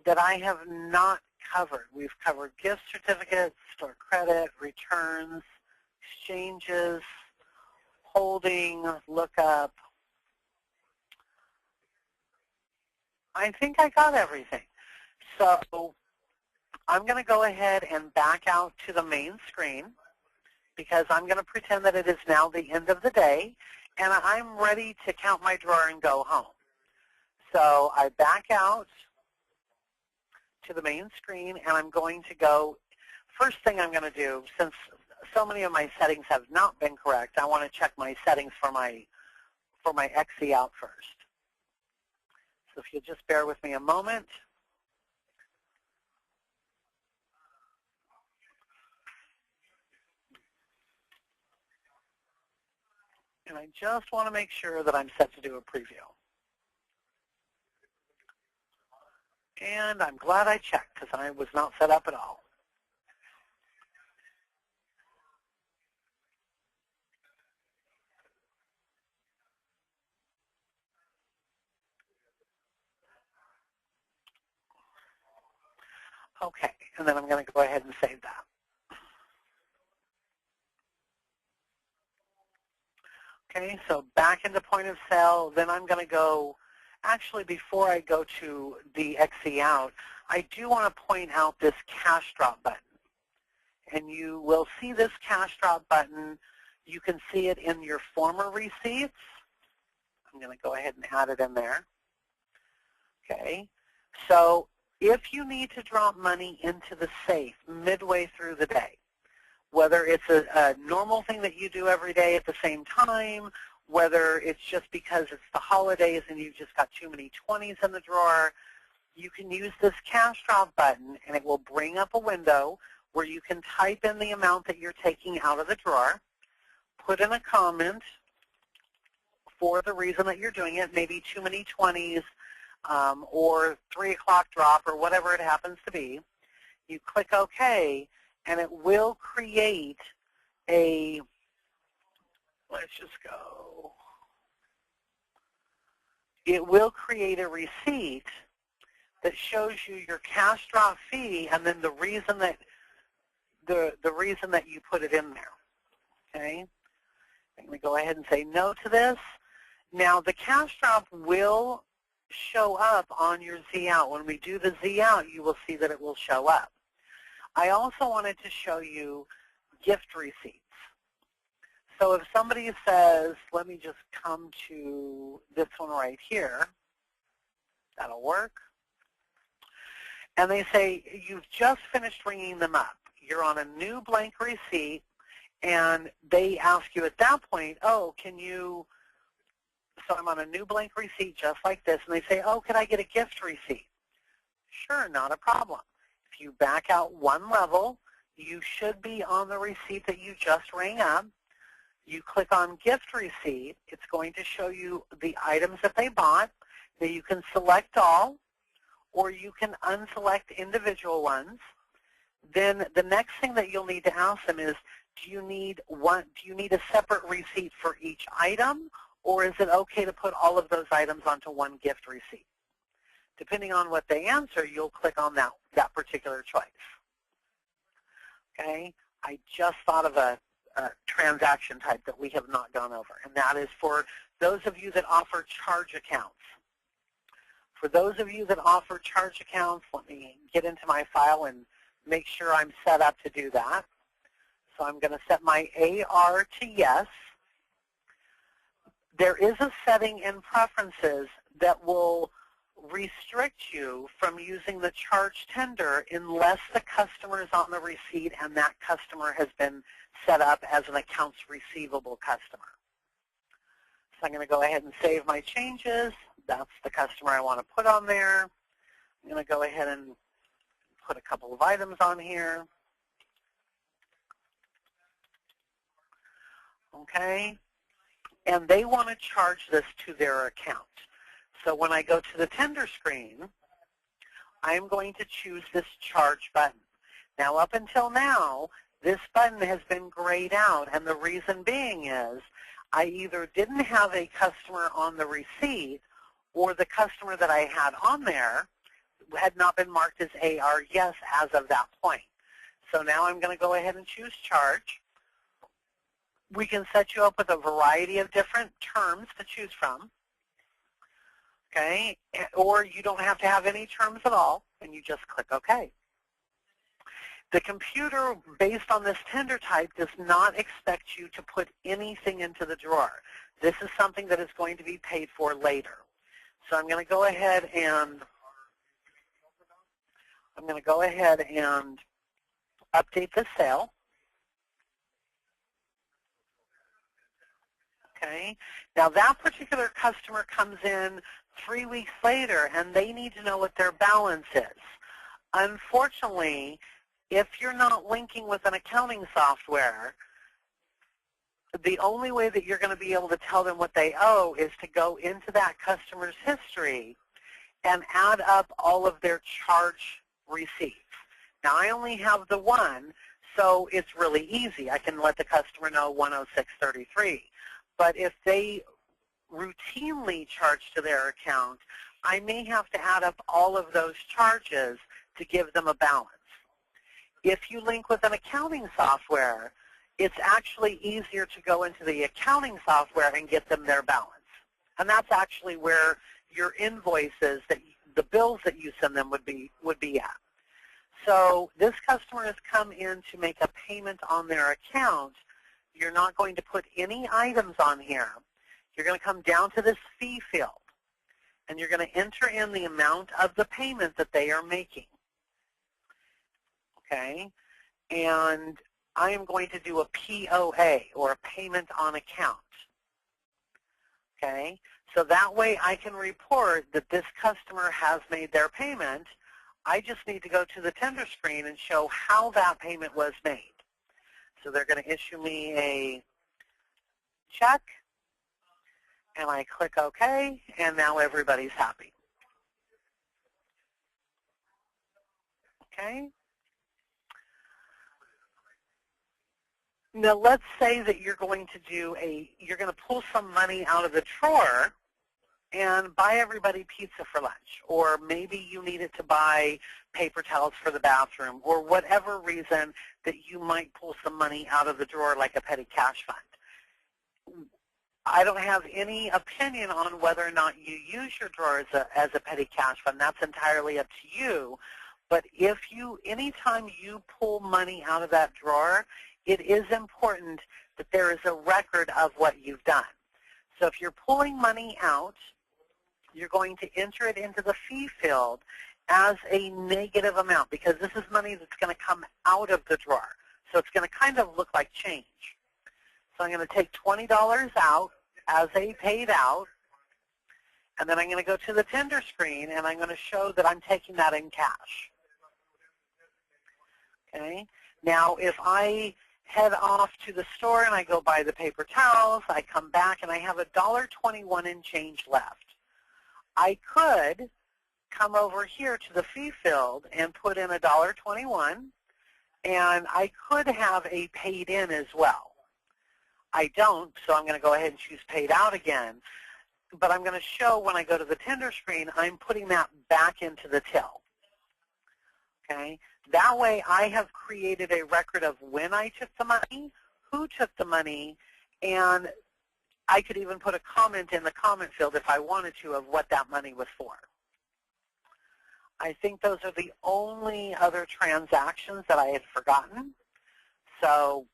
that I have not covered. We've covered gift certificates, store credit, returns, exchanges, holding, lookup. I think I got everything. So I'm going to go ahead and back out to the main screen, because I'm going to pretend that it is now the end of the day, and I'm ready to count my drawer and go home. So I back out to the main screen, and I'm going to go, first thing I'm going to do, since so many of my settings have not been correct, I want to check my settings for my XE out first. So if you'll just bear with me a moment. And I just want to make sure that I'm set to do a preview. And I'm glad I checked because I was not set up at all. Okay, and then I'm going to go ahead and save that. Okay, so back into point of sale, then I'm going to go, actually before I go to the XE out, I do want to point out this cash drop button. And you will see this cash drop button. You can see it in your former receipts. I'm going to go ahead and add it in there. Okay, so if you need to drop money into the safe midway through the day, whether it's a normal thing that you do every day at the same time, whether it's just because it's the holidays and you've just got too many 20s in the drawer, you can use this cash drop button and it will bring up a window where you can type in the amount that you're taking out of the drawer, put in a comment for the reason that you're doing it, maybe too many 20s or 3 o'clock drop or whatever it happens to be. You click OK, and it will create a, let's just go, it will create a receipt that shows you your cash drop fee and then the reason that the reason that you put it in there. Okay? I'm going to go ahead and say no to this. Now the cash drop will show up on your Z out. When we do the Z out, you will see that it will show up. I also wanted to show you gift receipts. So if somebody says, let me just come to this one right here, that'll work. And they say, you've just finished ringing them up. You're on a new blank receipt, and they ask you at that point, oh, can you, so I'm on a new blank receipt just like this, and they say, oh, could I get a gift receipt? Sure, not a problem. If you back out one level, you should be on the receipt that you just rang up. You click on gift receipt. It's going to show you the items that they bought. Now you can select all, or you can unselect individual ones. Then the next thing that you'll need to ask them is, do you need a separate receipt for each item, or is it okay to put all of those items onto one gift receipt? Depending on what they answer, you'll click on that particular choice. Okay, I just thought of a transaction type that we have not gone over, and that is for those of you that offer charge accounts. For those of you that offer charge accounts, let me get into my file and make sure I'm set up to do that. So I'm going to set my AR to yes. There is a setting in preferences that will restrict you from using the charge tender unless the customer is on the receipt and that customer has been set up as an accounts receivable customer. So I'm going to go ahead and save my changes. That's the customer I want to put on there. I'm going to go ahead and put a couple of items on here. Okay. And they want to charge this to their account. So when I go to the tender screen, I'm going to choose this charge button. Now up until now, this button has been grayed out, and the reason being is I either didn't have a customer on the receipt or the customer that I had on there had not been marked as AR yes as of that point. So now I'm going to go ahead and choose charge. We can set you up with a variety of different terms to choose from. Okay, or you don't have to have any terms at all, and you just click OK. The computer, based on this tender type, does not expect you to put anything into the drawer. This is something that is going to be paid for later. So I'm going to go ahead and update the sale. Okay. Now that particular customer comes in 3 weeks later, and they need to know what their balance is. Unfortunately, if you're not linking with an accounting software, the only way that you're going to be able to tell them what they owe is to go into that customer's history and add up all of their charge receipts. Now, I only have the one, so it's really easy. I can let the customer know 106.33. But if they routinely charge to their account, I may have to add up all of those charges to give them a balance. If you link with an accounting software, it's actually easier to go into the accounting software and get them their balance. And that's actually where your invoices, the bills that you send them would be at. So this customer has come in to make a payment on their account. You're not going to put any items on here. You're going to come down to this fee field, and you're going to enter in the amount of the payment that they are making. Okay? And I am going to do a POA, or a payment on account. Okay? So that way I can report that this customer has made their payment. I just need to go to the tender screen and show how that payment was made. So they're going to issue me a check, and I click OK, and now everybody's happy. Okay? Now let's say that you're going to pull some money out of the drawer and buy everybody pizza for lunch, or maybe you needed to buy paper towels for the bathroom, or whatever reason that you might pull some money out of the drawer like a petty cash fund. I don't have any opinion on whether or not you use your drawer as a petty cash fund. That's entirely up to you. But anytime you pull money out of that drawer, it is important that there is a record of what you've done. So if you're pulling money out, you're going to enter it into the fee field as a negative amount, because this is money that's going to come out of the drawer. So it's going to kind of look like change. So I'm going to take $20 out as a paid out, and then I'm going to go to the tender screen, and I'm going to show that I'm taking that in cash. Okay. Now, if I head off to the store and I go buy the paper towels, I come back and I have $1.21 in change left. I could come over here to the fee field and put in $1.21, and I could have a paid in as well. I don't, so I'm going to go ahead and choose paid out again. But I'm going to show when I go to the tender screen, I'm putting that back into the till. Okay? That way I have created a record of when I took the money, who took the money, and I could even put a comment in the comment field if I wanted to of what that money was for. I think those are the only other transactions that I had forgotten. So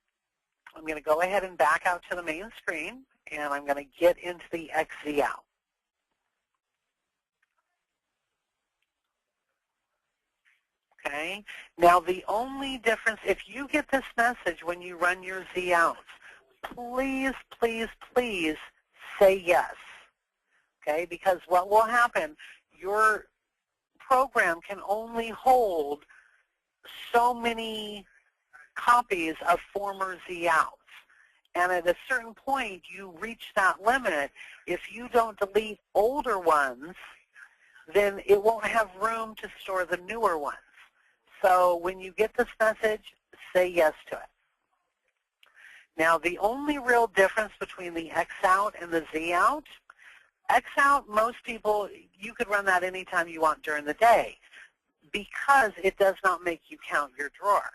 I'm going to go ahead and back out to the main screen, and I'm going to get into the XZ out. Okay. Now the only difference, if you get this message when you run your Z outs, please, please, please say yes. Okay, because what will happen, your program can only hold so many copies of former Z outs. And at a certain point, you reach that limit. If you don't delete older ones, then it won't have room to store the newer ones. So when you get this message, say yes to it. Now, the only real difference between the X out and the Z out, X out, most people, you could run that anytime you want during the day because it does not make you count your drawer.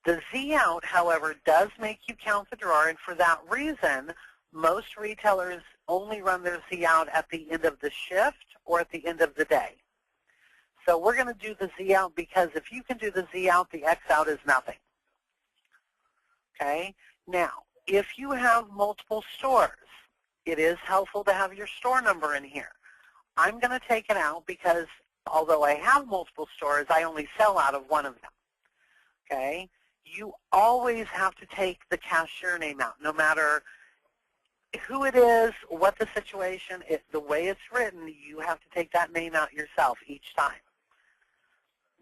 The Z out, however, does make you count the drawer, and for that reason, most retailers only run their Z out at the end of the shift or at the end of the day. So we're going to do the Z out because if you can do the Z out, the X out is nothing. Okay? Now, if you have multiple stores, it is helpful to have your store number in here. I'm going to take it out because although I have multiple stores, I only sell out of one of them. Okay? You always have to take the cashier name out, no matter who it is, what the situation is, the way it's written, you have to take that name out yourself each time.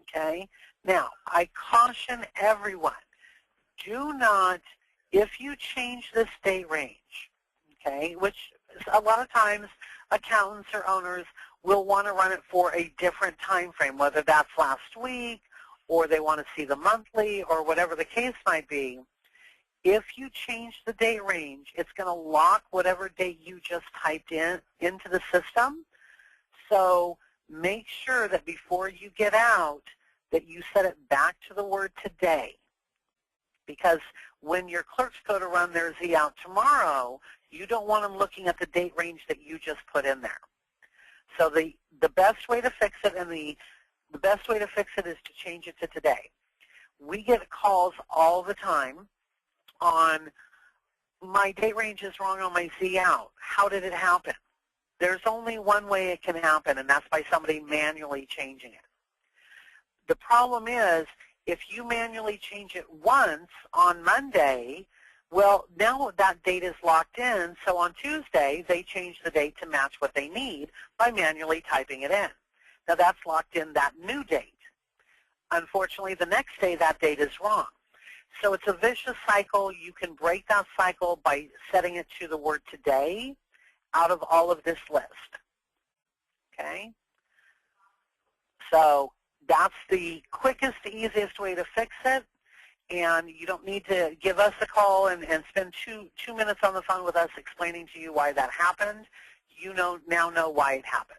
Okay? Now, I caution everyone, do not, if you change this date range, okay, which a lot of times accountants or owners will want to run it for a different time frame, whether that's last week or they want to see the monthly or whatever the case might be. If you change the date range, it's going to lock whatever date you just typed into the system. So make sure that before you get out that you set it back to the word today. Because when your clerks go to run their Z out tomorrow, you don't want them looking at the date range that you just put in there. So the best way to fix it, and the best way to fix it is to change it to today. We get calls all the time on, my date range is wrong on my Z out. How did it happen? There's only one way it can happen, and that's by somebody manually changing it. The problem is, if you manually change it once on Monday, well, now that date is locked in, so on Tuesday, they change the date to match what they need by manually typing it in. Now, that's locked in that new date. Unfortunately, the next day, that date is wrong. So it's a vicious cycle. You can break that cycle by setting it to the word today out of all of this list. Okay? So that's the quickest, easiest way to fix it, and you don't need to give us a call and spend two minutes on the phone with us explaining to you why that happened. You now know why it happens.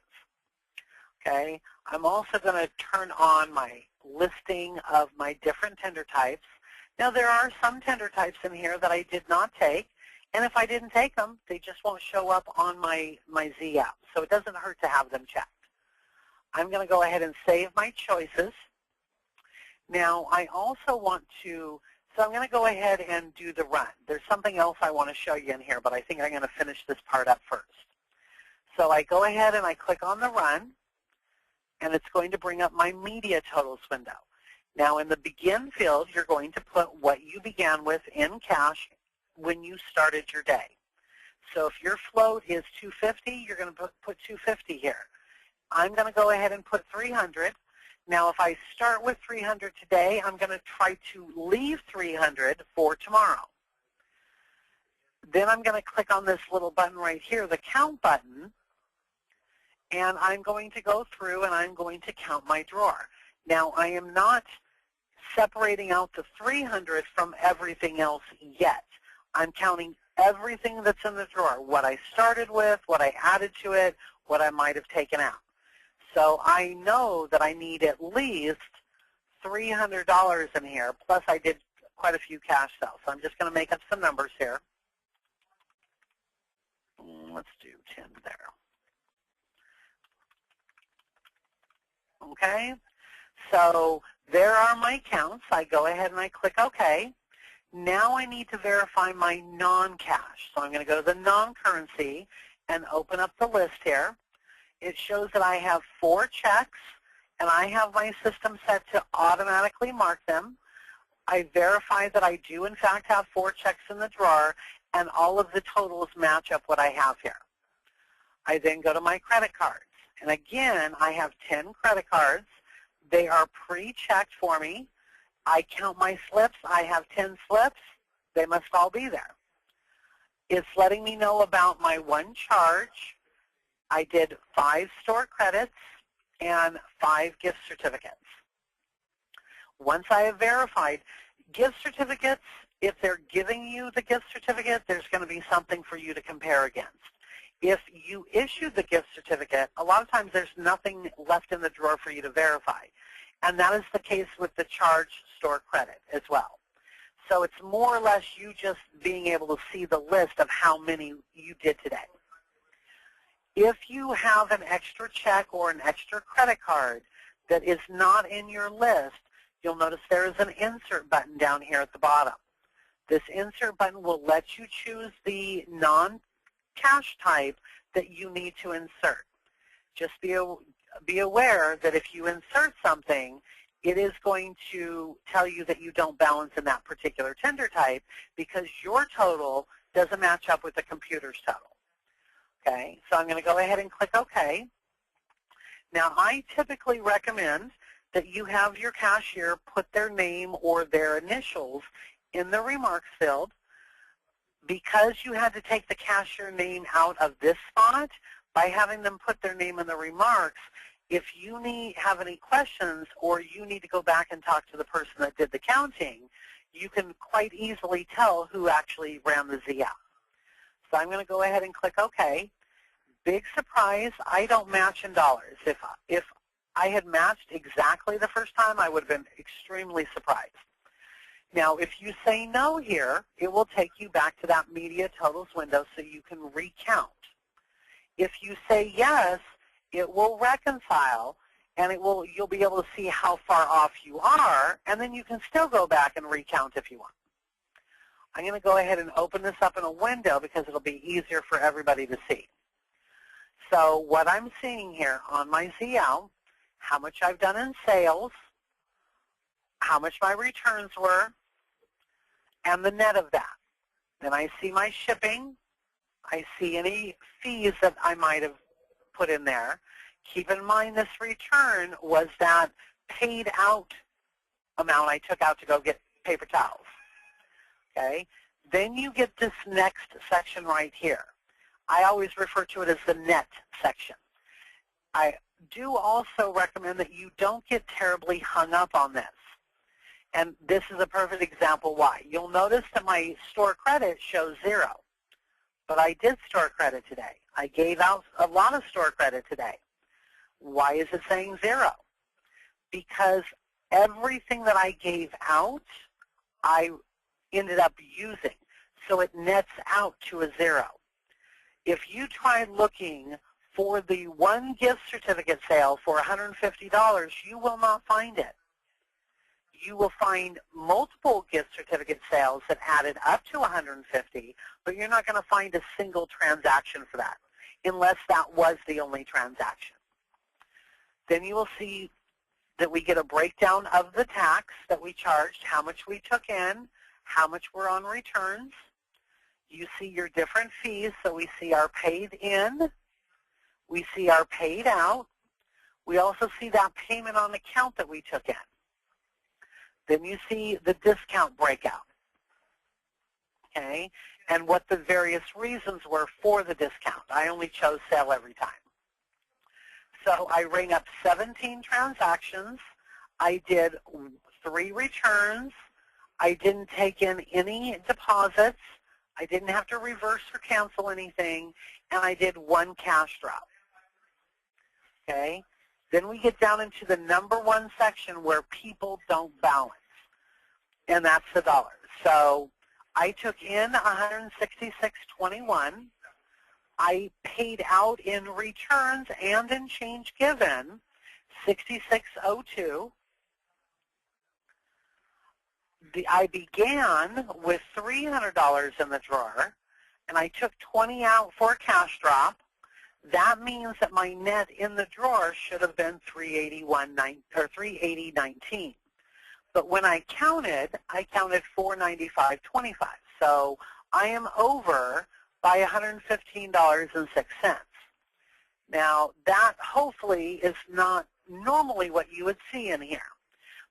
Okay? I'm also going to turn on my listing of my different tender types. Now, there are some tender types in here that I did not take, and if I didn't take them, they just won't show up on my Z app, so it doesn't hurt to have them checked. I'm going to go ahead and save my choices. Now, I also want to, so I'm going to go ahead and do the run. There's something else I want to show you in here, but I think I'm going to finish this part up first. So I go ahead and I click on the run, and it's going to bring up my media totals window. Now, in the begin field, you're going to put what you began with in cash when you started your day. So if your float is 250, you're going to put 250 here. I'm going to go ahead and put 300. Now, if I start with 300 today, I'm going to try to leave 300 for tomorrow. Then I'm going to click on this little button right here, the count button, and I'm going to go through and I'm going to count my drawer. Now, I am not separating out the 300 from everything else yet. I'm counting everything that's in the drawer, what I started with, what I added to it, what I might have taken out. So I know that I need at least $300 in here, plus I did quite a few cash sales. So I'm just going to make up some numbers here. Let's do 10 there. Okay, so there are my counts. I go ahead and I click OK. Now I need to verify my non-cash. So I'm going to go to the non-currency and open up the list here. It shows that I have 4 checks, and I have my system set to automatically mark them. I verify that I do, in fact, have 4 checks in the drawer, and all of the totals match up what I have here. I then go to my credit cards. And again, I have 10 credit cards. They are pre-checked for me. I count my slips. I have 10 slips. They must all be there. It's letting me know about my one charge. I did 5 store credits and 5 gift certificates. Once I have verified, gift certificates, if they're giving you the gift certificate, there's going to be something for you to compare against. If you issue the gift certificate, a lot of times there's nothing left in the drawer for you to verify. And that is the case with the charge store credit as well. So it's more or less you just being able to see the list of how many you did today. If you have an extra check or an extra credit card that is not in your list, you'll notice there is an insert button down here at the bottom. This insert button will let you choose the non-cash type that you need to insert. Just be aware that if you insert something, it is going to tell you that you don't balance in that particular tender type because your total doesn't match up with the computer's total. Okay, so I'm going to go ahead and click OK. Now, I typically recommend that you have your cashier put their name or their initials in the remarks field. Because you had to take the cashier name out of this spot, by having them put their name in the remarks, if you have any questions or you need to go back and talk to the person that did the counting, you can quite easily tell who actually ran the ZL. So I'm going to go ahead and click OK. Big surprise, I don't match in dollars. If I had matched exactly the first time, I would have been extremely surprised. Now, if you say no here, it will take you back to that media totals window so you can recount. If you say yes, it will reconcile, and you'll be able to see how far off you are, and then you can still go back and recount if you want. I'm going to go ahead and open this up in a window because it'll be easier for everybody to see. So what I'm seeing here on my ZL, how much I've done in sales, how much my returns were, and the net of that. Then I see my shipping. I see any fees that I might have put in there. Keep in mind this return was that paid out amount I took out to go get paper towels. Okay? Then you get this next section right here. I always refer to it as the net section. I do also recommend that you don't get terribly hung up on this. And this is a perfect example why. You'll notice that my store credit shows 0. But I did store credit today. I gave out a lot of store credit today. Why is it saying 0? Because everything that I gave out, I ended up using. So it nets out to a 0. If you try looking for the one gift certificate sale for $150, you will not find it. You will find multiple gift certificate sales that added up to $150, but you're not going to find a single transaction for that, unless that was the only transaction. Then you will see that we get a breakdown of the tax that we charged, how much we took in, how much we're on returns. You see your different fees, so we see our paid in, we see our paid out, we also see that payment on account that we took in. Then you see the discount breakout, okay, and what the various reasons were for the discount. I only chose sale every time. So I rang up 17 transactions. I did 3 returns. I didn't take in any deposits. I didn't have to reverse or cancel anything, and I did 1 cash drop, okay? Then we get down into the number 1 section where people don't balance, and that's the dollars. So I took in $166.21. I paid out in returns and in change given $66.02. I began with $300 in the drawer, and I took 20 out for a cash drop. That means that my net in the drawer should have been $380.19. But when I counted $495.25. So I am over by $115.06. Now that hopefully is not normally what you would see in here.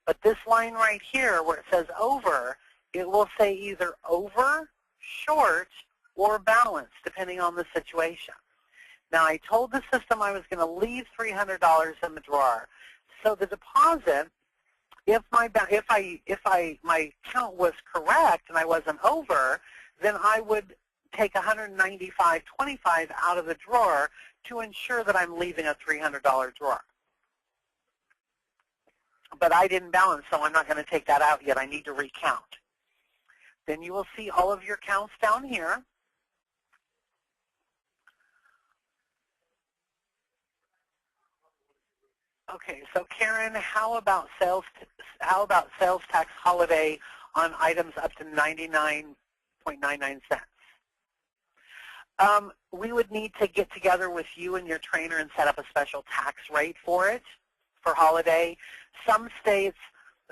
But this line right here where it says over, it will say either over, short, or balance, depending on the situation. Now, I told the system I was going to leave $300 in the drawer. So the deposit, if my count was correct and I wasn't over, then I would take $195.25 out of the drawer to ensure that I'm leaving a $300 drawer. But I didn't balance, so I'm not going to take that out yet. I need to recount. Then you will see all of your counts down here. Okay, so Karen, how about sales tax holiday on items up to 99.99 cents? We would need to get together with you and your trainer and set up a special tax rate for it, for holiday. Some states,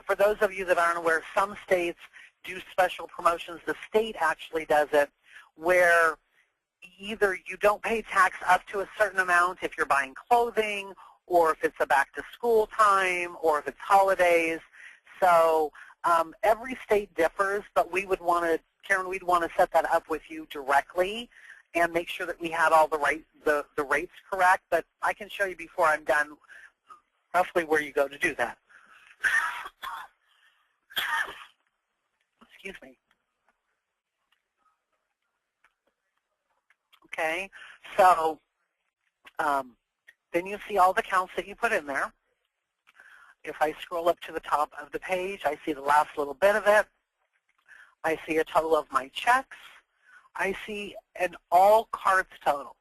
for those of you that aren't aware, some states do special promotions. The state actually does it where either you don't pay tax up to a certain amount if you're buying clothing, or if it's a back-to-school time, or if it's holidays. So every state differs, but we would want to, Karen, we'd want to set that up with you directly and make sure that we had all the rates correct. But I can show you before I'm done roughly where you go to do that. Excuse me. Okay, so then you see all the counts that you put in there. If I scroll up to the top of the page, I see the last little bit of it. I see a total of my checks. I see an all cards total.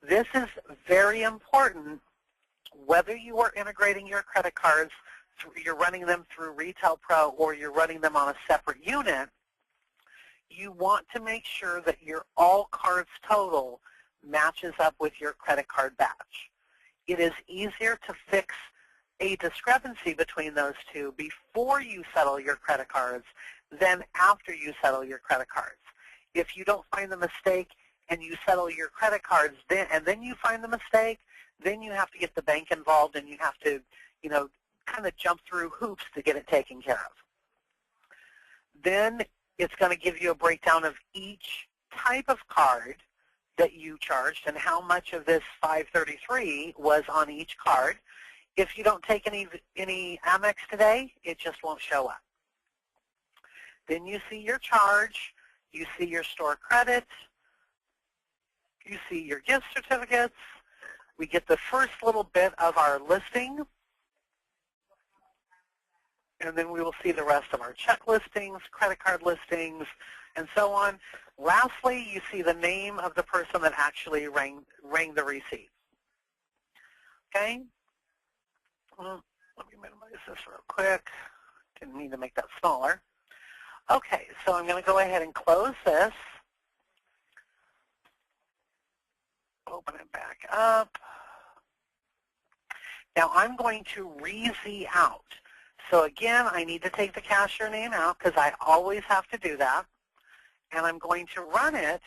This is very important whether you are integrating your credit cards, you're running them through Retail Pro, or you're running them on a separate unit. You want to make sure that your all cards total matches up with your credit card batch. It is easier to fix a discrepancy between those two before you settle your credit cards than after you settle your credit cards. If you don't find the mistake and you settle your credit cards and then you find the mistake, then you have to get the bank involved and you have to, kind of jump through hoops to get it taken care of. Then it's going to give you a breakdown of each type of card that you charged and how much of this $533 was on each card. If you don't take any Amex today, it just won't show up. Then you see your charge, you see your store credit, you see your gift certificates. We get the first little bit of our listing, and then we will see the rest of our check listings, credit card listings, and so on. Lastly, you see the name of the person that actually rang the receipt. Okay? Let me minimize this real quick. Didn't mean to make that smaller. Okay, so I'm going to go ahead and close this. Open it back up. Now I'm going to re-Z out. So again, I need to take the cashier name out because I always have to do that. And I'm going to run it,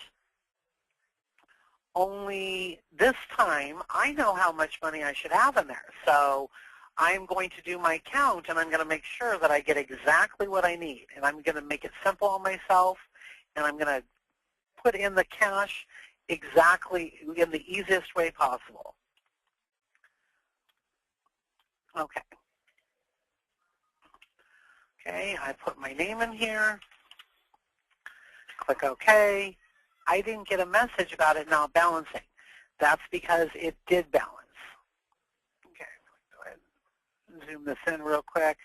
only this time I know how much money I should have in there. So I'm going to do my count, and I'm going to make sure that I get exactly what I need. And I'm going to make it simple on myself, and I'm going to put in the cash exactly in the easiest way possible. Okay. Okay, I put my name in here. Click OK. I didn't get a message about it not balancing. That's because it did balance. Okay, go ahead and zoom this in real quick.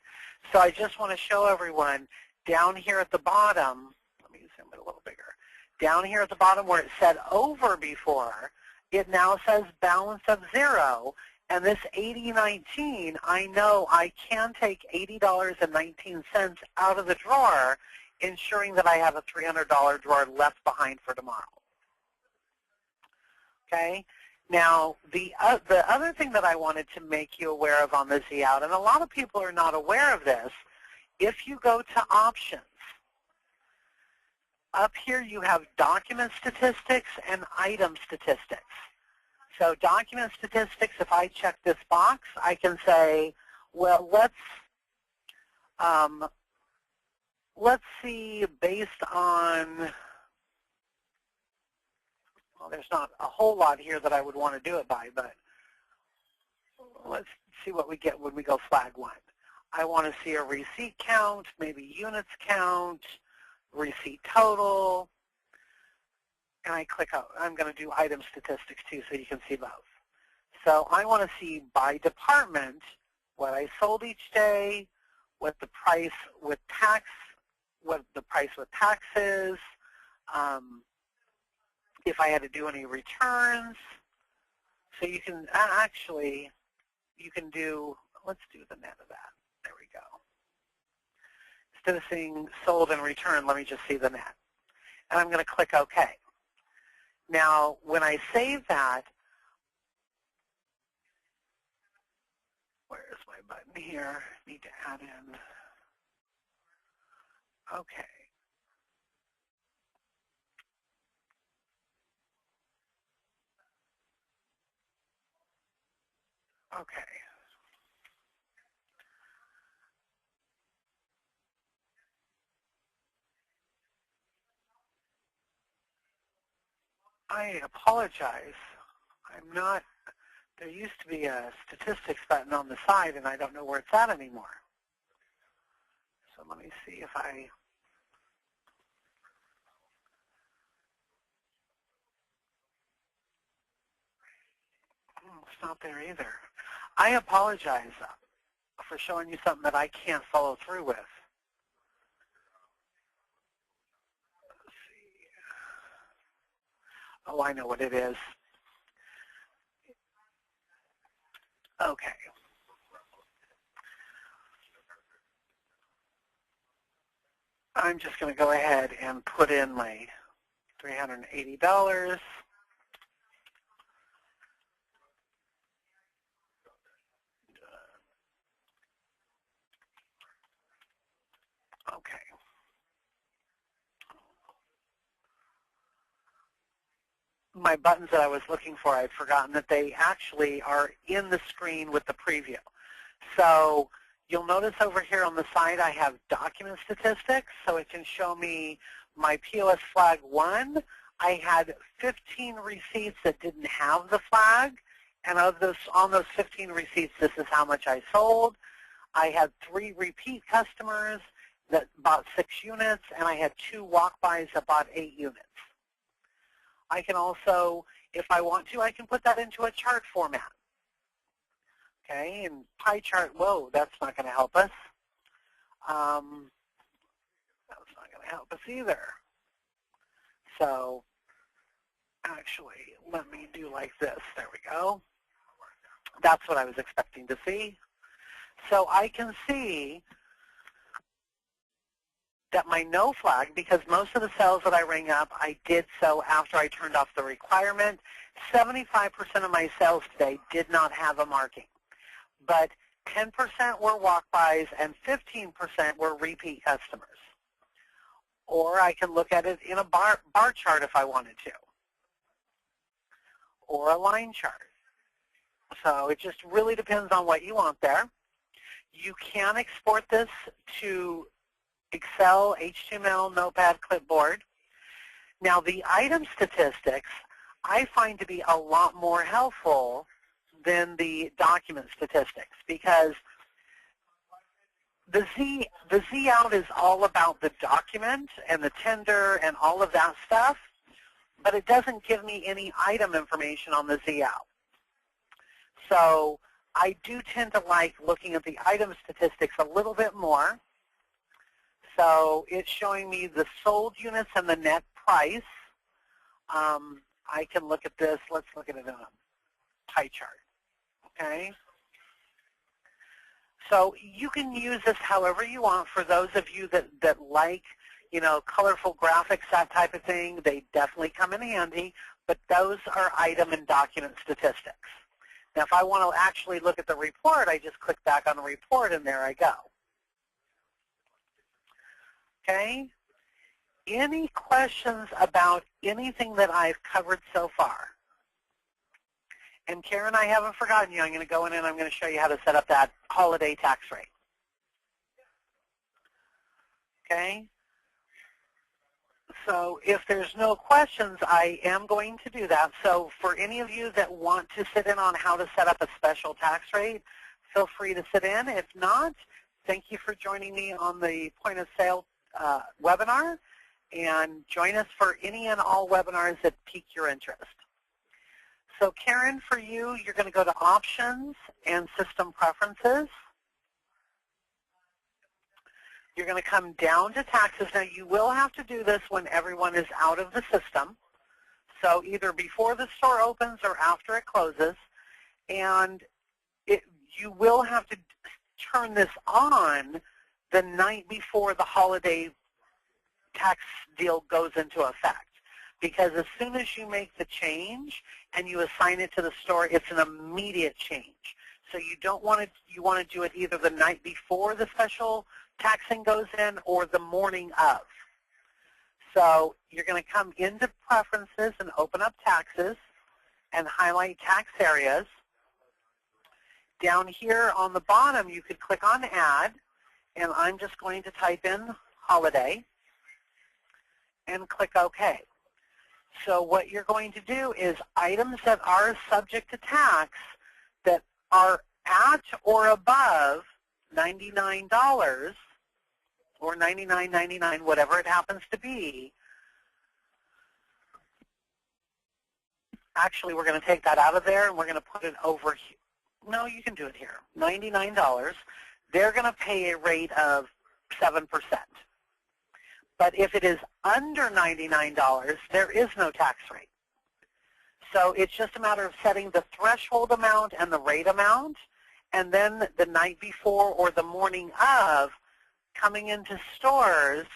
So I just want to show everyone down here at the bottom, let me zoom it a little bigger. Down here at the bottom where it said over before, it now says balance of 0. And this $80.19, I know I can take $80.19 out of the drawer, ensuring that I have a $300 drawer left behind for tomorrow. Okay? Now, the other thing that I wanted to make you aware of on the Z out, and a lot of people are not aware of this, if you go to options, up here you have document statistics and item statistics. So document statistics, if I check this box, I can say, well, let's see based on, well, there's not a whole lot here that I would want to do it by, but let's see what we get when we go flag 1. I want to see a receipt count, maybe units count, receipt total, and I click out. I'm going to do item statistics too so you can see both. So I want to see by department what I sold each day, what the price with tax, what the price with tax is, if I had to do any returns. So you can actually, you can do, let's do the net of that. There we go. Instead of seeing sold and returned, let me just see the net. And I'm going to click OK. Now, when I save that, where's my button here? Need to add in. Okay. Okay. I apologize. I'm not, there used to be a statistics button on the side, and I don't know where it's at anymore. So let me see if I, it's not there either. I apologize for showing you something that I can't follow through with. Let's see. Oh, I know what it is. Okay. I'm just going to go ahead and put in my $380. Okay. My buttons that I was looking for, I'd forgotten that they actually are in the screen with the preview. So you'll notice over here on the side I have document statistics, so it can show me my POS flag 1. I had 15 receipts that didn't have the flag, and of those, on those 15 receipts, this is how much I sold. I had 3 repeat customers that bought 6 units, and I had 2 walk-bys that bought 8 units. I can also, if I want to, I can put that into a chart format. Okay, and pie chart, whoa, that's not going to help us. That's not going to help us either. So actually, let me do like this. There we go. That's what I was expecting to see. So I can see that my no flag, because most of the cells that I rang up, I did so after I turned off the requirement. 75% of my cells today did not have a marking, but 10% were walk-bys and 15% were repeat customers. Or I can look at it in a bar chart if I wanted to, or a line chart. So it just really depends on what you want there. You can export this to Excel, HTML, Notepad, Clipboard. Now the item statistics I find to be a lot more helpful than the document statistics, because the Z out is all about the document and the tender and all of that stuff, but it doesn't give me any item information on the Z out. So I do tend to like looking at the item statistics a little bit more. So it's showing me the sold units and the net price. I can look at this. Let's look at it in a pie chart. Okay. So you can use this however you want. For those of you that like, you know, colorful graphics, that type of thing, they definitely come in handy. But those are item and document statistics. Now, if I want to actually look at the report, I just click back on the report, and there I go. Okay? Any questions about anything that I've covered so far? And Karen, I haven't forgotten you. I'm going to go in and I'm going to show you how to set up that holiday tax rate. Okay? So if there's no questions, I am going to do that. So for any of you that want to sit in on how to set up a special tax rate, feel free to sit in. If not, thank you for joining me on the Point of Sale webinar, and join us for any and all webinars that pique your interest. So Karen, for you, you're going to go to Options and System Preferences. You're going to come down to Taxes. Now, you will have to do this when everyone is out of the system, so either before the store opens or after it closes, and you will have to turn this on the night before the holiday tax deal goes into effect. Because as soon as you make the change and you assign it to the store, it's an immediate change. So you don't want to, you want to do it either the night before the special taxing goes in or the morning of. So you're going to come into Preferences and open up Taxes and highlight Tax Areas. Down here on the bottom, you could click on Add, and I'm just going to type in Holiday and click OK. So what you're going to do is items that are subject to tax that are at or above $99 or $99.99, whatever it happens to be. Actually, we're going to take that out of there and we're going to put it over here. No, you can do it here. $99. They're going to pay a rate of 7%. But if it is under $99, there is no tax rate. So it's just a matter of setting the threshold amount and the rate amount, and then the night before or the morning of coming into stores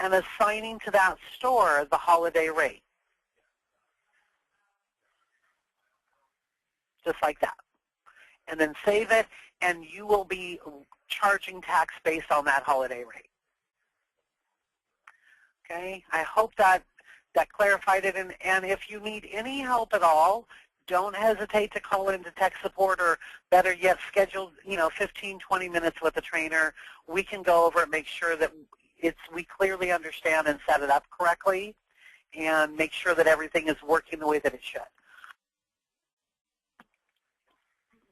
and assigning to that store the holiday rate. Just like that. And then save it, and you will be charging tax based on that holiday rate. Okay, I hope that clarified it, and if you need any help at all, don't hesitate to call into tech support, or better yet, schedule 15, 20 minutes with a trainer. We can go over it, make sure that we clearly understand and set it up correctly, and make sure that everything is working the way that it should.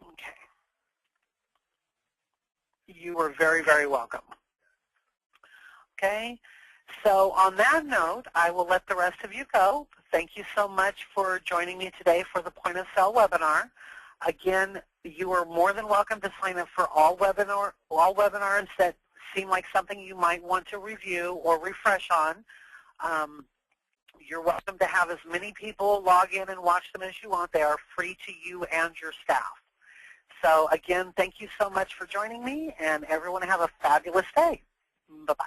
Okay. You are very, very welcome. Okay. So on that note, I will let the rest of you go. Thank you so much for joining me today for the Point of Sale webinar. Again, you are more than welcome to sign up for all webinars that seem like something you might want to review or refresh on. You're welcome to have as many people log in and watch them as you want. They are free to you and your staff. So again, thank you so much for joining me, and everyone have a fabulous day. Bye-bye.